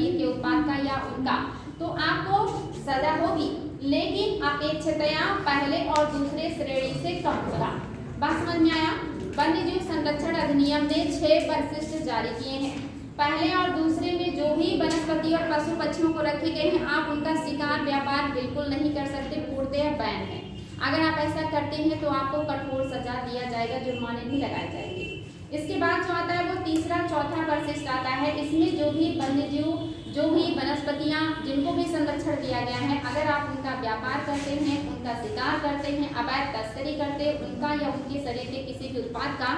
वनस्पति के उत्पाद का या उनका, तो आपको सजा होगी, लेकिन अपेक्षितया पहले और दूसरे श्रेणी से कम होगा। बात समझ में आया? वन्य जीव संरक्षण अधिनियम ने 6 परिशिष्ट जारी किए हैं। पहले और दूसरे में जो भी वनस्पति और पशु पक्षियों को रखे गए हैं, आप उनका शिकार व्यापार बिल्कुल नहीं कर सकते, पूर्णतः बैन है। अगर आप ऐसा करते हैं तो आपको कठोर सजा दिया जाएगा, जुर्माने भी लगाए जाएंगे। इसके बाद जो आता है वो तीसरा चौथा परिशिष्ट आता है। इसमें जो भी वन्यजीव, जो भी वनस्पतियां जिनको भी संरक्षण दिया गया है, अगर आप उनका व्यापार करते हैं, उनका शिकार करते हैं, अवैध तस्करी करते हैं उनका या उनके शरीर के किसी भी उत्पाद का,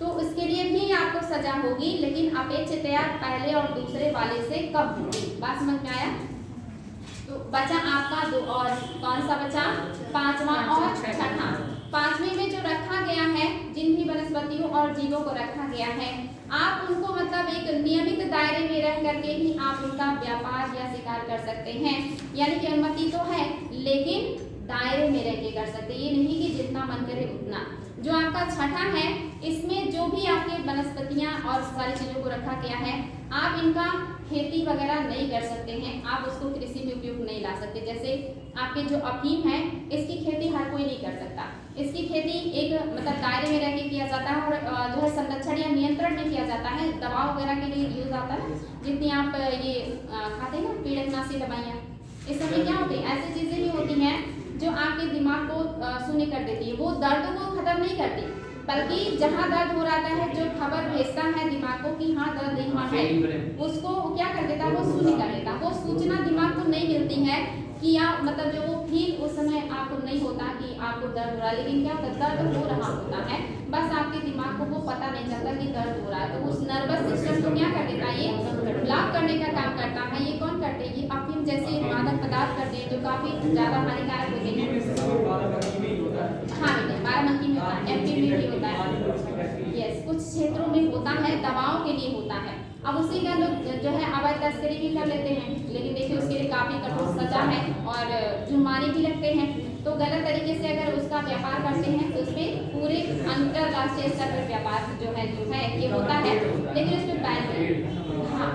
तो उसके लिए भी आपको सजा होगी, लेकिन अपेक्षितया पहले और दूसरे वाले से कम होगी। बात समझ में आया? तो बचा आपका दो, और कौन सा बचा? पांचवा और छठा। पांचवें में जो रखा गया है, जिन भी वनस्पतियों और जीवों को रखा गया है, आप उनको मतलब एक नियमित दायरे में रह करके ही आप उनका व्यापार या शिकार कर सकते हैं। यानी कि अनुमति तो है, लेकिन दायरे में रह के कर सकते, ये नहीं कि जितना मन करे उतना। जो आपका छठा है, इसमें जो भी आपके वनस्पतियां और सारी चीजों को रखा गया है, आप इनका खेती वगैरह नहीं कर सकते हैं, आप उसको कृषि में उपयोग नहीं ला सकते। जैसे आपके जो अफीम है, इसकी खेती हर कोई नहीं कर सकता। इसकी खेती एक मतलब दायरे में रह के किया जाता है, और जो है संरक्षण या नियंत्रण में किया जाता है। दवा वगैरह के लिए यूज आता है, जितनी आप ये खाते हैं ना कीटनाशी दवाइयाँ, इस समय क्या होती है, ऐसी चीजें नहीं होती हैं जो आपके दिमाग को शून्य कर देती है। वो दर्द को खत्म नहीं करती, बल्कि जहाँ दर्द हो रहा है, जो खबर भेजता है दिमाग को कि हाँ दर्द यहाँ है, उसको क्या कर देता है, वो शून्य कर देता है। वो सूचना दिमाग को नहीं मिलती है कि या मतलब जो वो फील उस समय आपको नहीं होता कि आपको दर्द हो रहा है, लेकिन क्या होता है, दर्द हो रहा होता है, बस आपके दिमाग को वो पता नहीं चलता कि दर्द हो रहा है। तो उस नर्वस सिस्टम को क्या कर देता है, ये ब्लॉक करने का काम करता है। ये कौन करते हैं? ये अफीम जैसे मादक पदार्थ करते हैं, जो काफी ज्यादा हानिकारक होते हैं। हाँ बेटे, बाराबंकी में होता है, एमपी में भी होता है, यस, कुछ क्षेत्रों में होता है, दवाओं के लिए होता है। अब उसी का लोग जो है अवैध तस्करी भी कर लेते हैं, लेकिन देखिए उसके लिए काफी कठोर सजा है और जुर्माने भी लगते हैं। तो गलत तरीके से अगर उसका व्यापार करते हैं तो उसमें पूरे अंतरराष्ट्रीय स्तर पर व्यापार जो है ये होता है, लेकिन उसमें बैन है। हाँ,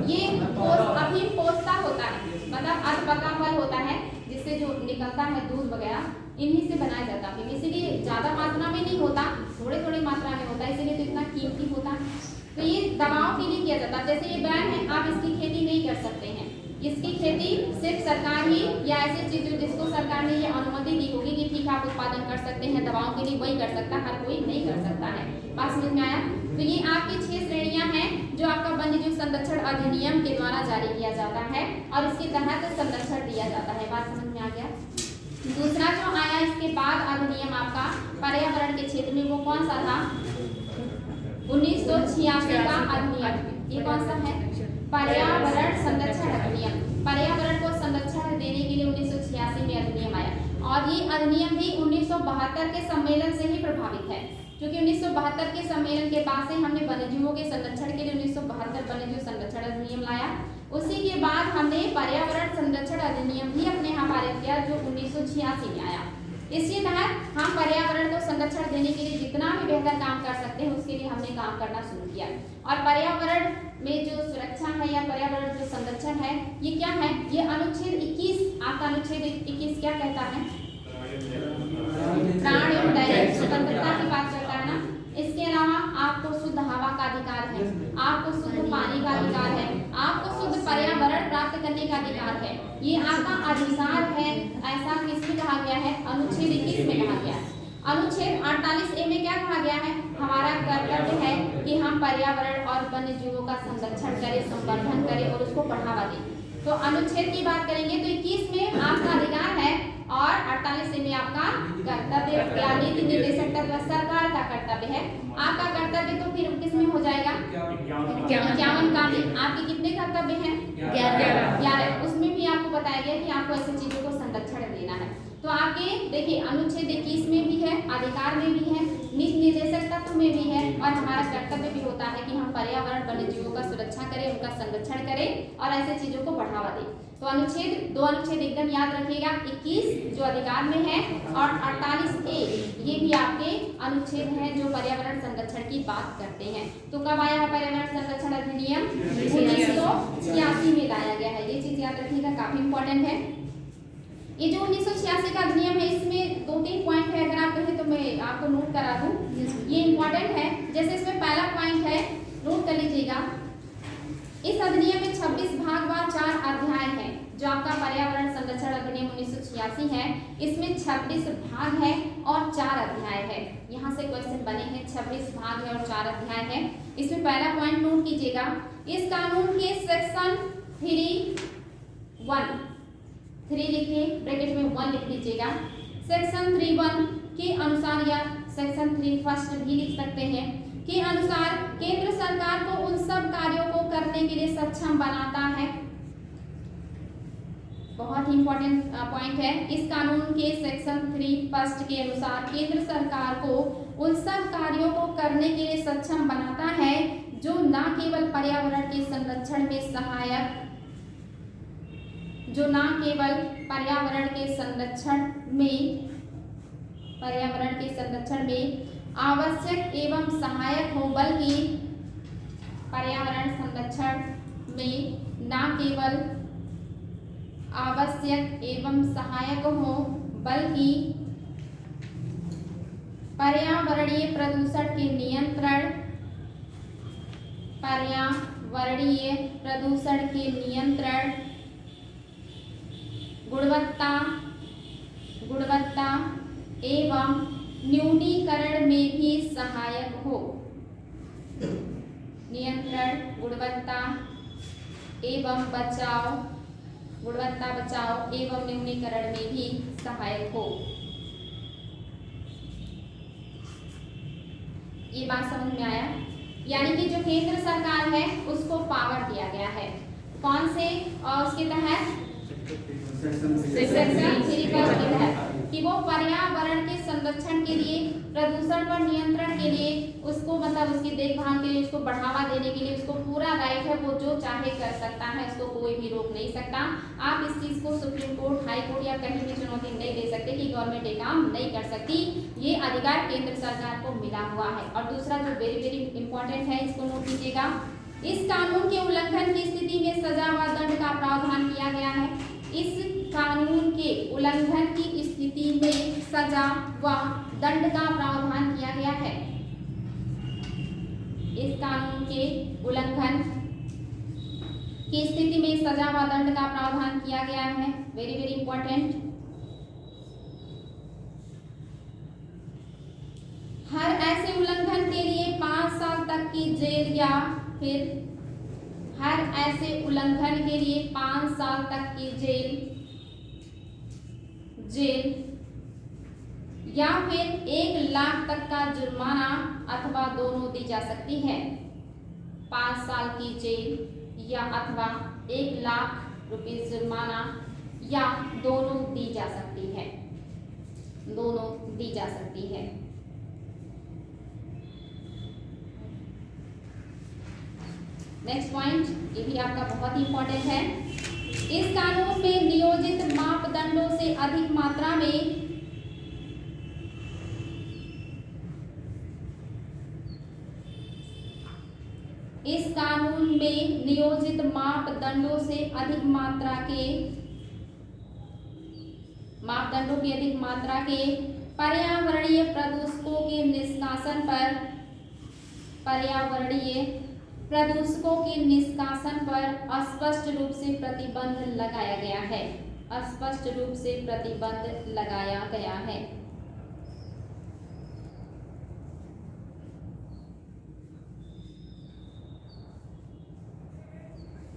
ये अफीम पोस्ता होता है, मतलब अधपका फल होता है, जिससे जो निकलता है दूध वगैरह, इन्हीं से बनाया जाता है। इसीलिए ज्यादा मात्रा में नहीं होता, थोड़े थोड़े मात्रा में होता है, इसीलिए तो इतना कीमती होता है। तो ये दवाओं के लिए किया जाता है। जैसे ये बैन है, आप इसकी खेती नहीं कर सकते हैं। इसकी खेती सिर्फ सरकार ही या ऐसी चीज जिसको सरकार ने ये अनुमति दी होगी कि ठीक है आप उत्पादन कर सकते हैं दवाओं के लिए, वही कर सकता है, हर कोई नहीं कर सकता है। बात समझ में आया? तो ये आपकी 6 श्रेणियां हैं जो आपका वन्यजीव संरक्षण अधिनियम के द्वारा जारी किया जाता है और इसके तहत संरक्षण दिया जाता है। बात समझ में आ गया? दूसरा जो आया इसके बाद अधिनियम आपका पर्यावरण के क्षेत्र में, वो कौन सा था? 1986 का अधिनियम। ये कौन सा है? पर्यावरण संरक्षण अधिनियम। पर्यावरण को संरक्षण देने के लिए 1986 में अधिनियम आया, और ये अधिनियम भी 1972 के सम्मेलन से ही प्रभावित है, क्योंकि 1972 के सम्मेलन के बाद से हमने वन्यजीवों के संरक्षण के लिए 1972 वन्यजीव संरक्षण अधिनियम लाया। उसी के बाद हमने पर्यावरण संरक्षण अधिनियम भी अपने यहाँ पारित किया, जो 1986 में आया। इसके तहत हम पर्यावरण को संरक्षण देने के लिए जितना भी बेहतर काम कर सकते हैं, उसके लिए हमने काम करना शुरू किया। और पर्यावरण में जो सुरक्षा है या पर्यावरण जो संरक्षण है, ये क्या है? ये अनुच्छेद 21, आपका अनुच्छेद 21 क्या कहता है? प्राण एवं दैनिक स्वतंत्रता की बात करता है ना। इसके अलावा आपको शुद्ध हवा का अधिकार है, आपको शुद्ध पानी का अधिकार है, आपको शुद्ध पर्यावरण प्राप्त करने का अधिकार है। ये आपका अधिकार है, ऐसा किसमें कहा गया है? अनुच्छेद 21 में कहा गया है। अनुच्छेद 48A में क्या कहा गया है? हमारा कर्तव्य है कि हम पर्यावरण और वन्य जीवों का संरक्षण करें, संवर्धन करें और उसको बढ़ावा दें। तो अनुच्छेद की बात करेंगे तो 21 में आपका अधिकार है और 48 में आपका कर्तव्य या नीति निर्देशक तत्व सरकार का कर्तव्य है। आपका कर्तव्य तो फिर किस में हो जाएगा? 51 का भी। आपके कितने कर्तव्य हैं? 11। उसमें भी आपको बताया गया कि आपको ऐसी चीजों को संरक्षण देना है। तो आपके देखिए अनुच्छेद 21 में भी है, अधिकार में भी है, नीति निर्देशक तत्व में भी है, और हमारा कर्तव्य भी होता है कि हम पर्यावरण वन्य जीवों का सुरक्षा करें, उनका संरक्षण करें और ऐसे चीजों को बढ़ावा दें। तो दो अनुच्छेद एकदम याद रखिएगा, 21 जो अधिकार में है और 48A ये भी आपके अनुच्छेद हैं जो पर्यावरण संरक्षण की बात करते हैं। तो कब आया है पर्यावरण संरक्षण अधिनियम? 1986 में लाया गया है। ये चीज याद रखिएगा, काफी इंपॉर्टेंट है। ये जो 1986 का अधिनियम है इसमें 2-3 पॉइंट है, अगर आप कहें तो मैं आपको नोट करा दूं, ये इंपॉर्टेंट है। जैसे इसमें पहला पॉइंट है, नोट कर लीजिएगा, इस अधिनियम में 26 भाग व 4 अध्याय हैं। जो आपका पर्यावरण संरक्षण अधिनियम 1986 है, इसमें 26 भाग है और 4 अध्याय है। यहाँ से क्वेश्चन बने हैं, 26 भाग है और 4 अध्याय है। इसमें पहला पॉइंट नोट कीजिएगा, इस कानून के सेक्शन 3 लिखे, ब्रैकेट में 1 लिख लीजिएगा। सेक्शन 3(1) के अनुसार या सेक्शन 3 फर्स्ट भी लिख सकते हैं, के अनुसार केंद्र सरकार को उन सब कार्यों को करने के लिए सक्षम बनाता है। बहुत ही इंपॉर्टेंट पॉइंट है। इस कानून के सेक्शन 3 फर्स्ट के अनुसार केंद्र सरकार को उन सब कार्यों को करने के लिए सक्षम बनाता है जो न केवल पर्यावरण के संरक्षण में सहायक, जो न केवल पर्यावरण के संरक्षण में आवश्यक एवं सहायक हो, बल्कि पर्यावरण संरक्षण में न केवल आवश्यक एवं सहायक हो, बल्कि पर्यावरणीय प्रदूषण के नियंत्रण, गुणवत्ता एवं न्यूनीकरण में भी सहायक हो। नियंत्रण, गुणवत्ता बचाव एवं न्यूनीकरण में भी सहायक हो। ये बात समझ में आया? यानी कि जो केंद्र सरकार है उसको पावर दिया गया है, कौन से और उसके तहत सेक्शन 3 के तहत, कि वो पर्यावरण के संरक्षण के लिए, प्रदूषण पर नियंत्रण के लिए, उसको मतलब उसकी देखभाल के लिए, उसको बढ़ावा देने के लिए उसको पूरा राइट है, वो जो चाहे कर सकता है, उसको कोई भी रोक नहीं सकता। आप इस चीज को सुप्रीम कोर्ट, हाई कोर्ट या कहीं भी चुनौती नहीं दे सकते कि गवर्नमेंट ये काम नहीं कर सकती। ये अधिकार केंद्र सरकार को मिला हुआ है। और दूसरा जो वेरी वेरी इंपॉर्टेंट है, इसको नोट कीजिएगा, इस कानून के उल्लंघन की स्थिति में सजा व दंड का प्रावधान किया गया है। इस कानून के उल्लंघन की स्थिति में सजा व दंड का प्रावधान किया गया है। इस कानून के उल्लंघन की स्थिति में सजा व दंड का प्रावधान किया गया है। Very very important. हर ऐसे उल्लंघन के लिए 5 साल तक की जेल या फिर हर ऐसे उल्लंघन के लिए 5 साल तक की जेल या फिर 1 लाख तक का जुर्माना अथवा दोनों दी जा सकती है। 5 साल की जेल या अथवा 1 लाख रुपए जुर्माना या दोनों दी जा सकती है, दोनों दी जा सकती है। नेक्स्ट पॉइंट, ये भी आपका बहुत ही इंपॉर्टेंट है। इस कानून में नियोजित मापदंडों से अधिक मात्रा में इस कानून में नियोजित मापदंडों से अधिक मात्रा के पर्यावरणीय प्रदूषकों के निष्कासन पर स्पष्ट रूप से प्रतिबंध लगाया गया है। स्पष्ट रूप से प्रतिबंध लगाया गया है।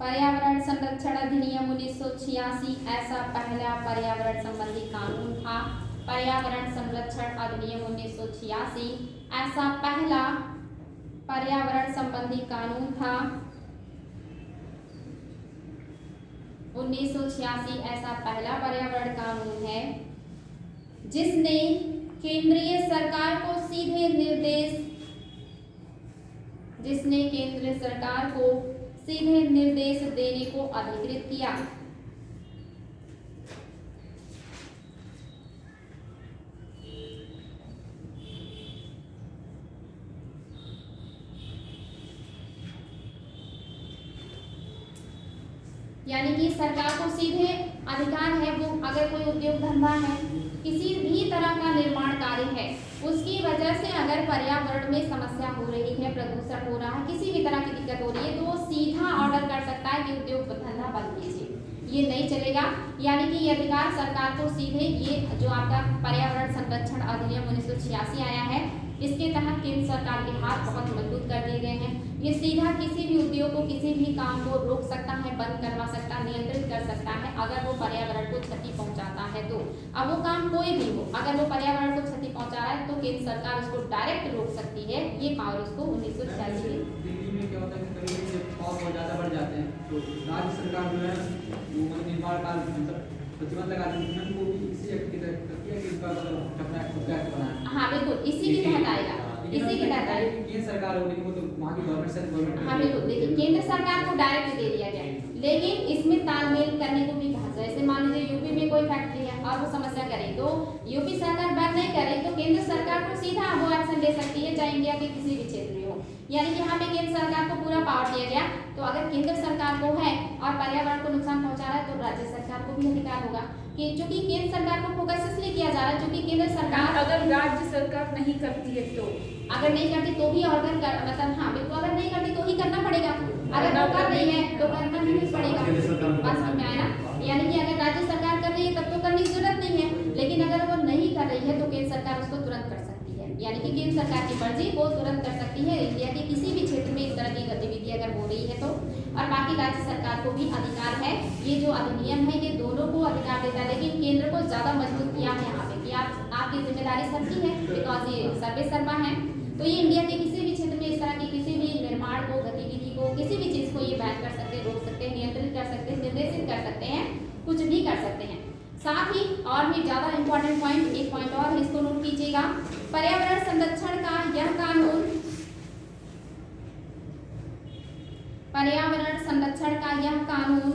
पर्यावरण संरक्षण अधिनियम 1986 ऐसा पहला पर्यावरण संबंधी कानून था। पर्यावरण संरक्षण अधिनियम 1986 ऐसा पहला पर्यावरण संबंधी कानून था। 1986 ऐसा पहला पर्यावरण कानून है जिसने केंद्रीय सरकार को सीधे निर्देश देने को अधिकृत किया। यानी कि सरकार को सीधे अधिकार है, वो अगर कोई उद्योग धंधा है, किसी भी तरह का निर्माण कार्य है, उसकी वजह से अगर पर्यावरण में समस्या हो रही है, प्रदूषण हो रहा है, किसी भी तरह की दिक्कत हो रही है, तो वो सीधा ऑर्डर कर सकता है कि उद्योग धंधा बंद कीजिए, ये नहीं चलेगा। यानी कि ये अधिकार सरकार को सीधे, ये जो आपका पर्यावरण संरक्षण अधिनियम 1986 आया है, इसके तहत केंद्र सरकार के हाथ बहुत मजबूत कर दिए गए हैं। ये सीधा किसी भी उद्योग को, किसी भी काम को रोक सकता है, बंद करवा सकता है, नियंत्रित कर सकता है अगर वो पर्यावरण को क्षति पहुंचाता है तो। अब वो काम कोई भी हो, अगर वो पर्यावरण को क्षति पहुंचा रहा है तो केंद्र सरकार उसको डायरेक्ट रोक सकती है। ये पावर उसको 1986 में। दिल्ली में क्या होता है कि कभी जब बहुत ज़्यादा बढ़ जाते हैं तो राज्य सरकार जो है वो निर्माण कार्य मतलब प्रतिबंध लगा देती है, वो इसी एक्ट की तरह करती है कि इसका मतलब अपना खुद का एक्ट बनाए। हाँ बिल्कुल, इसी के तहत आएगा, इसी के तहत आएगा। केंद्र सरकार हो, लेकिन वो तो वहाँ की गवर्नमेंट से गवर्नमेंट। हाँ बिल्कुल, देखिए केंद्र सरकार को डायरेक्ट दे दिया गया, लेकिन इसमें तालमेल करने को भी कहा जाए। जैसे मान लीजिए यूपी में कोई फैक्ट्री है और वो समस्या करे, तो यूपी सरकार बैन नहीं करे तो केंद्र सरकार को सीधा वो एक्शन ले सकती है, चाहे इंडिया के किसी भी क्षेत्र में हो। यानी कि यहाँ पे केंद्र सरकार को पूरा पावर दिया गया। तो अगर केंद्र सरकार को है और पर्यावरण को नुकसान पहुंचा रहा है तो राज्य सरकार को भी अधिकार होगा कि चूंकि केंद्र सरकार को फोकस इसलिए किया जा रहा है क्योंकि केंद्र सरकार, अगर राज्य सरकार नहीं करती है तो, अगर नहीं करती तो भी ऑर्डर कर, मतलब हाँ बिल्कुल, अगर नहीं करती तो ही करना पड़ेगा, अगर वो कर रही है तो करना ही पड़ेगा। बात समझ में आया ना? यानी कि अगर राज्य सरकार कर रही है तब तो करने की जरूरत नहीं है, लेकिन अगर वो नहीं कर रही है तो केंद्र सरकार उसको तुरंत कर सकती है। यानी कि केंद्र सरकार की मर्जी वो तुरंत कर सकती है इंडिया के किसी भी क्षेत्र में इस तरह की गतिविधि अगर हो रही है तो। और बाकी राज्य सरकार को भी अधिकार है। ये जो अधिनियम है ये दोनों को अधिकार देता है, लेकिन केंद्र को ज्यादा मजबूत किया है यहाँ पे कि आपकी जिम्मेदारी सबकी है, बिकॉज ये सर्वे सर्वा है। तो ये इंडिया के किसी भी क्षेत्र में इस तरह की किसी भी निर्माण को, गतिविधि को, किसी भी चीज को ये बैन कर सकते हैं, रोक सकते हैं, नियंत्रित कर सकते हैं, निर्देशित कर सकते हैं, कुछ भी कर सकते हैं। साथ ही और भी ज्यादा इंपॉर्टेंट पॉइंट, एक पॉइंट और है, इसको नोट कीजिएगा। पर्यावरण संरक्षण का यह कानून, पर्यावरण संरक्षण का यह कानून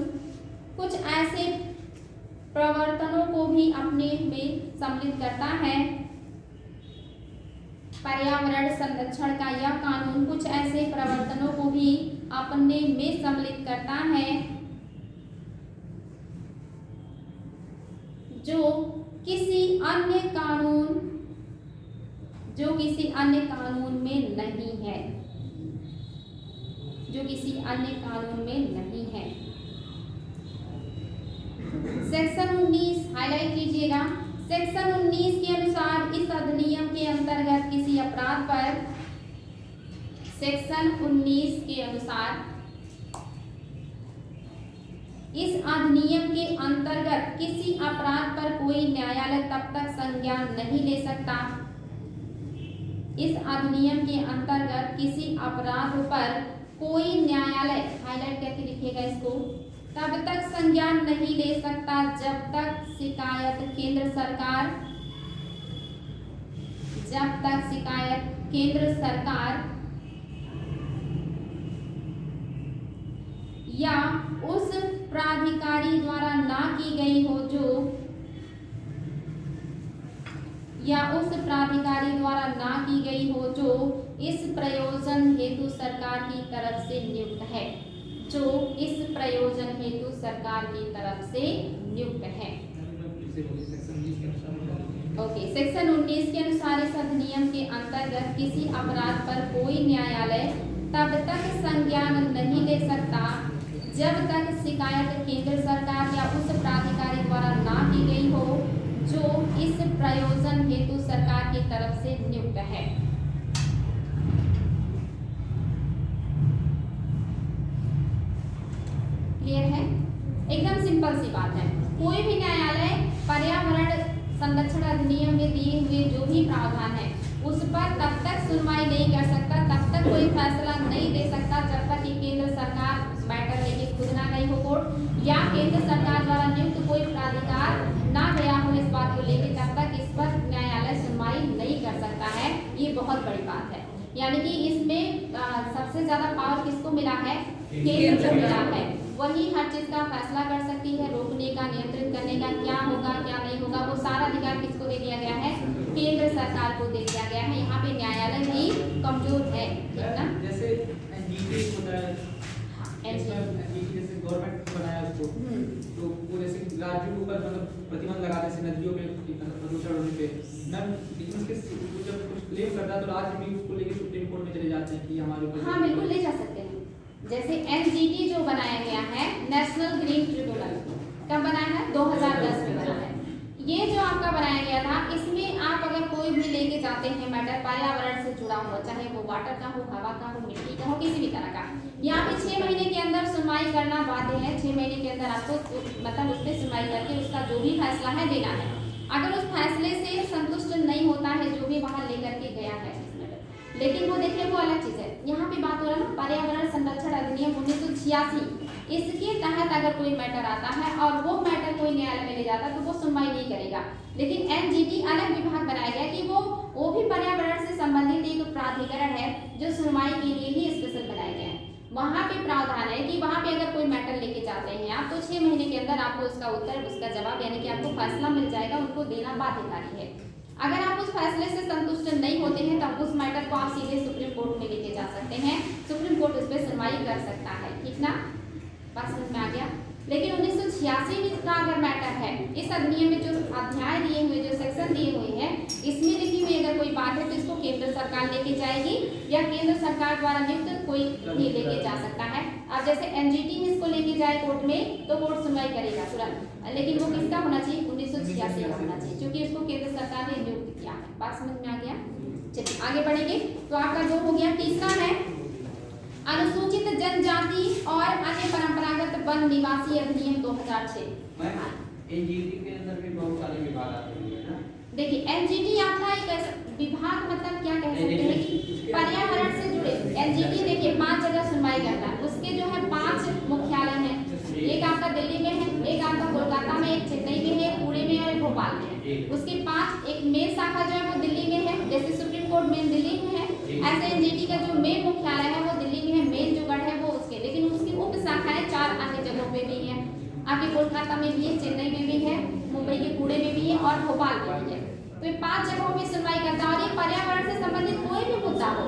कुछ ऐसे प्रवर्तनों को भी अपने में सम्मिलित करता है। पर्यावरण संरक्षण का यह कानून कुछ ऐसे प्रवर्तनों को भी अपने में सम्मिलित करता है जो किसी अन्य कानून में नहीं है, जो किसी अन्य कानून में नहीं है। सेक्शन 19 हाईलाइट कीजिएगा। सेक्शन 19 के अनुसार इस अधिनियम के अंतर्गत किसी अपराध पर, सेक्शन 19 के अनुसार इस अधिनियम के अंतर्गत किसी अपराध पर कोई न्यायालय तब तक संज्ञान नहीं ले सकता, इस अधिनियम के अंतर्गत किसी अपराध पर कोई न्यायालय, हाईलाइट करके लिखिएगा इसको, तब तक संज्ञान नहीं ले सकता जब तक शिकायत केंद्र सरकार या उस प्राधिकारी द्वारा ना की गई हो जो इस प्रयोजन हेतु सरकार की तरफ से नियुक्त है, ओके। सेक्शन 19 के अनुसार इस अधिनियम के अंतर्गत किसी अपराध पर कोई न्यायालय तब तक संज्ञान नहीं ले सकता जब तक शिकायत केंद्र सरकार या उस प्राधिकारी द्वारा ना की गई हो जो इस प्रयोजन हेतु सरकार की तरफ से नियुक्त है। क्लियर है? एकदम सिंपल सी बात है। कोई भी न्यायालय पर्यावरण संरक्षण अधिनियम में दिए हुए जो भी प्रावधान है उस पर तब तक सुनवाई नहीं कर सकता, तब तक कोई फैसला नहीं दे सकता जब तक कि केंद्र सरकार मैटर लेके खुद ना गई हो कोर्ट, या केंद्र सरकार द्वारा नियुक्त कोई प्राधिकार ना गया हो इस बात को लेके, तब तक इस पर बहुत बड़ी बात है। यानी कि इसमें सबसे ज्यादा पावर किसको मिला है? केंद्र को मिला है। वही हर चीज का फैसला कर सकती है, रोकने का, नियंत्रित करने का, क्या होगा क्या नहीं होगा, वो सारा अधिकार किसको दे दिया गया है? केंद्र सरकार को दे दिया गया है। यहाँ पे न्यायालय भी कमजोर है, ठीक ना? जैसे एनजीटी होता है, एनजीटी जैसे गवर्नमेंट बनाया उसको, तो वो जैसे राज्यों के ऊपर मतलब प्रतिबंध लगाते हैं नदियों पे प्रदूषण होने पे, लेकिन उसके जब कुछ क्लेम करता है तो राज्य भी उसको लेके सुप्रीम कोर्ट में चले जाते हैं कि हमारे ऊपर। हाँ बिल्कुल ले जा सकते हैं। जैसे एनजीटी जो बनाया गया है, नेशनल ग्रीन ट्रिब्यूनल, कब बनाया है? 2010 में बना है। ये जो आपका बनाया गया था, इसमें आप अगर कोई भी लेके जाते हैं मैटर पर्यावरण से जुड़ा हुआ, चाहे वो वाटर का हो, हवा का हो, मिट्टी का हो, किसी भी तरह का, यहाँ पे 6 महीने के अंदर सुनवाई करना बाध्य है। 6 महीने के अंदर आपको मतलब उस पर सुनवाई करके उसका जो भी फैसला है देना है। अगर उस फैसले से संतुष्ट नहीं होता है जो भी वहां लेकर के गया है, लेकिन वो देखिए वो अलग चीज है। यहाँ पे बात हो रहा है ना पर्यावरण संरक्षण अधिनियम 1986, इसके तहत अगर कोई मैटर आता है और वो मैटर कोई न्यायालय में ले जाता है तो वो सुनवाई नहीं करेगा। लेकिन एनजीटी अलग विभाग बनाया गया कि वो भी पर्यावरण से संबंधित एक प्राधिकरण है जो सुनवाई के लिए ही स्पेशल बनाया गया है। वहाँ पे प्रावधान है कि वहाँ पे अगर कोई मैटर लेके जाते हैं आप, तो 6 महीने के अंदर आपको उसका उत्तर, उसका जवाब, यानी कि आपको फैसला मिल जाएगा, उनको देना बाध्यकारी है। अगर आप उस फैसले से संतुष्ट नहीं होते हैं तब उस मैटर को आप सीधे सुप्रीम कोर्ट में लेके जा सकते हैं। सुप्रीम कोर्ट उस पर सुनवाई कर सकता है, ठीक ना? बात समझ में आ गया? लेकिन 1986 का अगर मैटर है, इस अधिनियम में जो अध्याय दिए हुए, जो सेक्शन दिए हुए हैं, इसमें लिखी हुई अगर कोई बात है तो इसको केंद्र सरकार लेके जाएगी या केंद्र सरकार द्वारा नियुक्त कोई भी लेके जा सकता है। अब जैसे एनजीटी इसको लेके जाए कोर्ट में तो कोर्ट सुनवाई करेगा तुरंत, लेकिन वो किसका होना चाहिए? 1986 का होना चाहिए, क्योंकि इसको केंद्र सरकार ने नियुक्त किया है। बात समझ में आ गया? चलिए आगे बढ़ेंगे। तो आपका जो हो गया, तीसरा है अनुसूचित जनजाति और अन्य परंपरागत वन निवासी अधिनियम 2006। एनजीटी के अंदर भी बहुत सारे विभाग आते हैं ना। देखिए एनजीटी आपका एक ऐसा विभाग, मतलब क्या कह सकते हैं कि पर्यावरण से जुड़े। एनजीटी देखिए 5 जगह सुनवाई करता है, उसके जो है 5 मुख्यालय हैं। एक आपका दिल्ली में है, एक आपका कोलकाता में, एक चेन्नई में है, पुणे में और एक भोपाल में है। उसके 5, एक मेन शाखा जो है वो दिल्ली में है, जैसे सुप्रीम कोर्ट मेन दिल्ली में है, ऐसे एनजीटी का जो मेन मुख्यालय है वो दिल्ली में है, मेन जो गढ़ है वो उसके, लेकिन उसकी उप शाखाएं 4 अन्य जगहों पे भी है। आपके कोलकाता में भी है, चेन्नई में भी है, मुंबई के पुणे में भी है और भोपाल में भी है। तो ये 5 जगहों में सुनवाई करता है। और ये पर्यावरण से संबंधित कोई भी मुद्दा हो,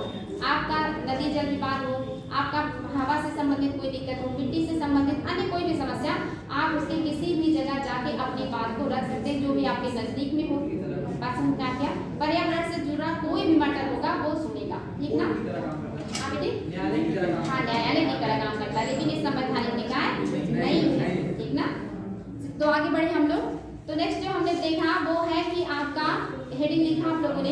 आपका नदी जल विवाद हो, आपका हवा से संबंधित कोई दिक्कत हो, मिट्टी से संबंधित अन्य कोई भी समस्या, आप उसके किसी भी जगह जाके अपनी बात को रख सकते हैं, जो भी आपके नजदीक में हो। बात समझ में आ गया? पर्यावरण से जुड़ा कोई भी मैटर होगा वो सुनेगा, ठीक ना? हाँ बेटी, हाँ न्यायालय की तरह काम करता है, लेकिन ये संवैधानिक निकाय नहीं है, ठीक ना? तो आगे बढ़े हम लोग। तो नेक्स्ट जो हमने देखा वो है कि आपका हेडिंग लिखा आप लोगों ने,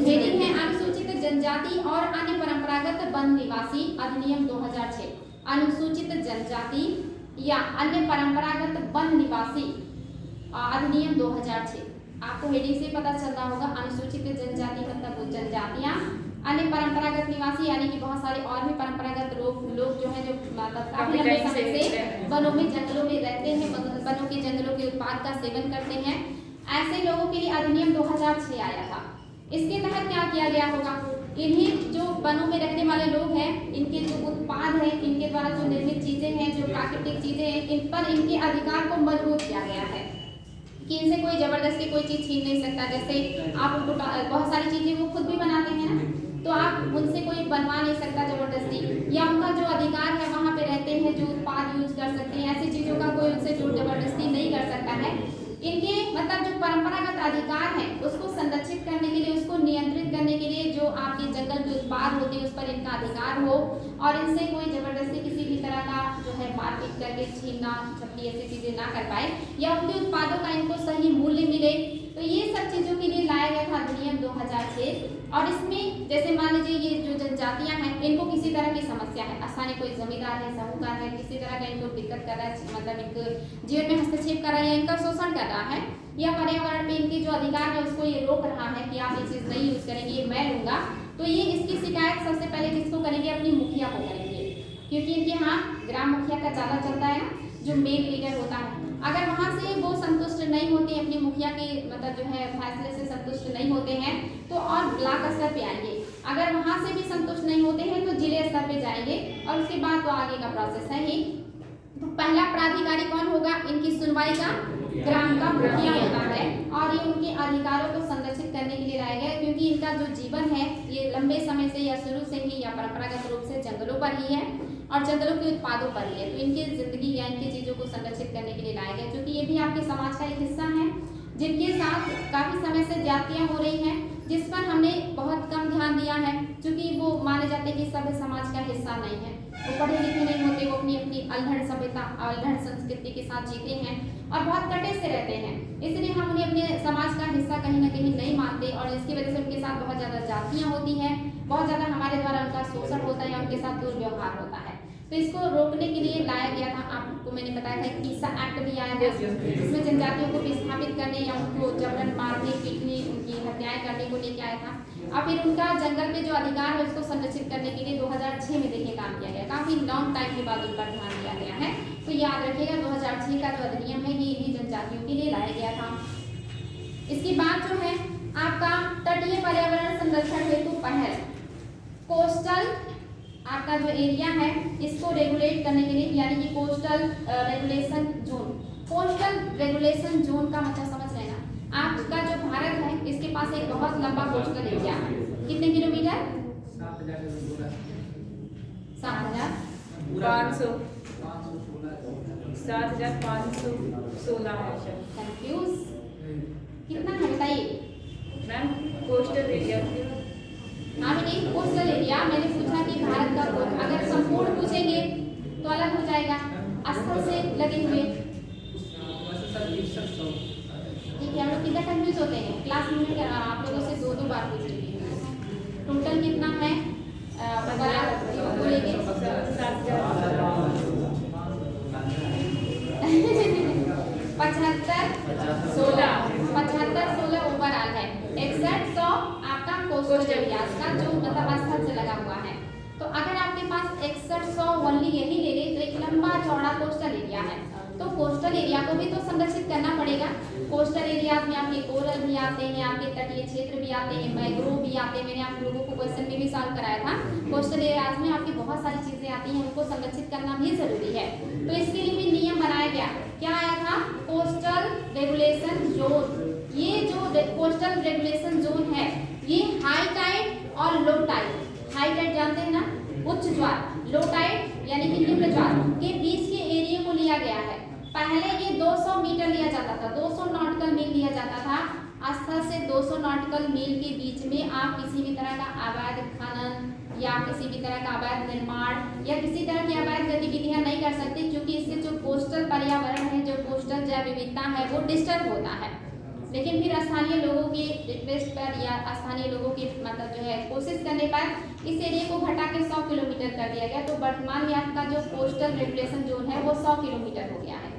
हेडिंग है अनुसूचित जनजाति और अन्य परंपरागत वन निवासी अधिनियम 2006। अनुसूचित जनजाति या अन्य परंपरागत वन निवासी अधिनियम 2006। आपको हेडिंग से पता चल रहा होगा, अनुसूचित जनजाति मतलब वो जनजातियां, अन्य परंपरागत निवासी यानी कि बहुत सारे और भी परंपरागत लोग जो है जो मतलब काफी लंबे समय से वनों में, जंगलों में रहते हैं, वनों के जंगलों के उत्पाद का सेवन करते हैं, ऐसे लोगों के लिए अधिनियम 2006 आया था। इसके तहत क्या किया गया होगा? इन्हीं जो वनों में रहने वाले लोग हैं, इनके जो उत्पाद हैं, इनके द्वारा जो निर्मित चीजें हैं, जो प्राकृतिक चीजें हैं, इन पर इनके अधिकार को मजबूत किया गया है कि इनसे कोई जबरदस्ती कोई चीज छीन नहीं सकता। जैसे आप उनको बहुत सारी चीजें वो खुद भी बनाते हैं ना, तो आप उनसे कोई बनवा नहीं सकता जबरदस्ती, या उनका जो अधिकार है वहाँ पे रहते हैं, जो उत्पाद यूज कर सकते हैं, ऐसी चीजों का कोई उनसे जो जबरदस्ती नहीं कर सकता है। इनके मतलब जो परंपरागत अधिकार है उसको संरक्षित करने के लिए, उसको नियंत्रित करने के लिए जो आपके जंगल के उत्पाद होते हैं उस पर इनका अधिकार हो, और इनसे कोई जबरदस्ती किसी भी तरह का जो है मारपीट करके छीनना छपटी ऐसी चीजें ना कर पाए, या उनके उत्पादों का इनको सही मूल्य मिले। तो ये सब चीजों के लिए लाया गया था अधिनियम 2006। और इसमें जैसे मान लीजिए ये जो जनजातियां हैं, इनको किसी तरह की समस्या है, आसानी कोई जमींदार है, साहूकार है, किसी तरह का इनको दिक्कत कर रहा है, मतलब इनको जीवन में हस्तक्षेप कर रहा है या इनका शोषण कर रहा है, या पर्यावरण में इनके जो अधिकार है उसको ये रोक रहा है कि आप ये चीज नहीं यूज करेंगे, ये मैं लूंगा, तो ये इसकी शिकायत सबसे पहले किसको करेंगे? अपनी मुखिया को करेंगे, क्योंकि इनके यहाँ ग्राम मुखिया का ज्यादा चलता है ना, जो मेन लीडर होता है। अगर वहां से वो संतुष्ट नहीं होते, अपनी मुखिया के मतलब जो है फैसले से संतुष्ट नहीं होते हैं, तो और ब्लॉक स्तर पे आएंगे अगर वहां से भी संतुष्ट नहीं होते हैं तो जिले स्तर पे जाएंगे और उसके बाद तो आगे का प्रोसेस है ही। तो पहला प्राधिकारी कौन होगा, इनकी सुनवाई का ग्राम का मुखिया होता है और ये उनके अधिकारों को संरक्षित करने के लिए लाया गया, क्योंकि इनका जो जीवन है ये लंबे समय से या शुरू से ही या परंपरागत रूप से जंगलों पर ही है और जंगलों के उत्पादों पर ही है। तो इनकी जिंदगी या इनकी चीजों को संरक्षित करने के लिए लाया गया, क्योंकि ये भी आपके समाज का एक हिस्सा है जिनके साथ काफी समय से जातियां हो रही हैं, जिस पर हमने बहुत कम ध्यान दिया है, क्योंकि वो माने जाते हैं कि सभ्य समाज का हिस्सा नहीं है, वो पढ़े लिखे नहीं होते, वो अपनी अपनी अल्हड़ सभ्यता अल्हड़ संस्कृति के साथ जीते हैं और बहुत कटे से रहते हैं, इसलिए हम उन्हें अपने समाज का हिस्सा कहीं ना कहीं नहीं मानते और इसकी वजह से उनके साथ बहुत ज़्यादा जातियाँ होती हैं, बहुत ज़्यादा हमारे द्वारा उनका शोषण होता है या उनके साथ दुर्व्यवहार होता है। तो इसको रोकने के लिए लाया गया था, आपको मैंने बताया था कीसा एक्ट भी आया था जिसमें जनजातियों को विस्थापित करने या उनको जबरन मारने पीटने उनकी हत्याएं करने को लेके आया था। और फिर उनका जंगल पे जो अधिकार है उसको संरक्षित करने के लिए 2006 में देखिए काम किया गया, काफी लॉन्ग टाइम के बाद उन पर ध्यान दिया गया है। तो याद रखिएगा 2006 का जो अधिनियम है ये इन्हीं जनजातियों के लिए लाया गया था। इसके बाद जो है आपका तटीय पर्यावरण संरक्षण हेतु पहल, कोस्टल आपका जो एरिया है इसको रेगुलेट करने के लिए, यानी कि coastal regulation zone. Coastal regulation zone का मतलब समझ रहे हैं ना, आपका जो भारत है इसके पास एक बहुत लंबा कोस्टल एरिया है, कितने किलोमीटर? 7,516 है। कंफ्यूज कितना है बताइए मैम कोस्टल एरिया हाँ नहीं, कोस्टल एरिया मैंने पूछा कि भारत का अगर संपूर्ण पूछेंगे तो अलग हो जाएगा, स्थल से लगे हुए। ठीक है, हम लोग कितना कंफ्यूज होते हैं, क्लास में आप लोगों से 2-2 बार पूछ चुकी हूँ। टोटल कितना है बोलेंगे 75-16 ओवरऑल है, 6100 आपका कोस्टल एरियाज का जो मतलब स्थल से लगा हुआ है। तो अगर आपके पास 6100 ओनली यही ले ले तो एक लंबा चौड़ा कोस्टल एरिया है, तो कोस्टल एरिया को भी तो संरक्षित करना पड़ेगा। कोस्टल एरियाज में आपके कोरल भी आते हैं, आपके तटीय क्षेत्र भी आते हैं, मैंग्रोव भी आते हैं, मैंने आप लोगों को क्वेश्चन में भी सॉल्व कराया था। कोस्टल एरियाज में आपकी बहुत सारी चीजें आती हैं, उनको संरक्षित करना भी जरूरी है। तो इसके लिए भी नियम बनाया गया, क्या आया था? Coastal regulation zone. ये जो कोस्टल रेगुलेशन जोन है ये हाई टाइड और लो टाइड, हाई टाइड जानते हैं ना, उच्च ज्वार, लो टाइड यानी कि निम्न ज्वार के बीच के एरिया को लिया गया है। पहले ये 200 मीटर लिया जाता था, 200 नॉटिकल मील लिया जाता था। स्थल से 200 नॉटिकल मील के बीच में आप किसी भी तरह का अवैध खनन या किसी भी तरह का अवैध निर्माण या किसी तरह की अवैध गतिविधियां नहीं कर सकते, क्योंकि इससे जो कोस्टल पर्यावरण है, जो कोस्टल जैव विविधता है वो डिस्टर्ब होता है। लेकिन फिर स्थानीय लोगों के रिक्वेस्ट पर या स्थानीय लोगों की मतलब जो है कोशिश करने पर इस एरिया को घटा के 100 किलोमीटर कर दिया गया। तो वर्तमान में आपका जो कोस्टल रेगुलेशन जोन है वो 100 किलोमीटर हो गया है।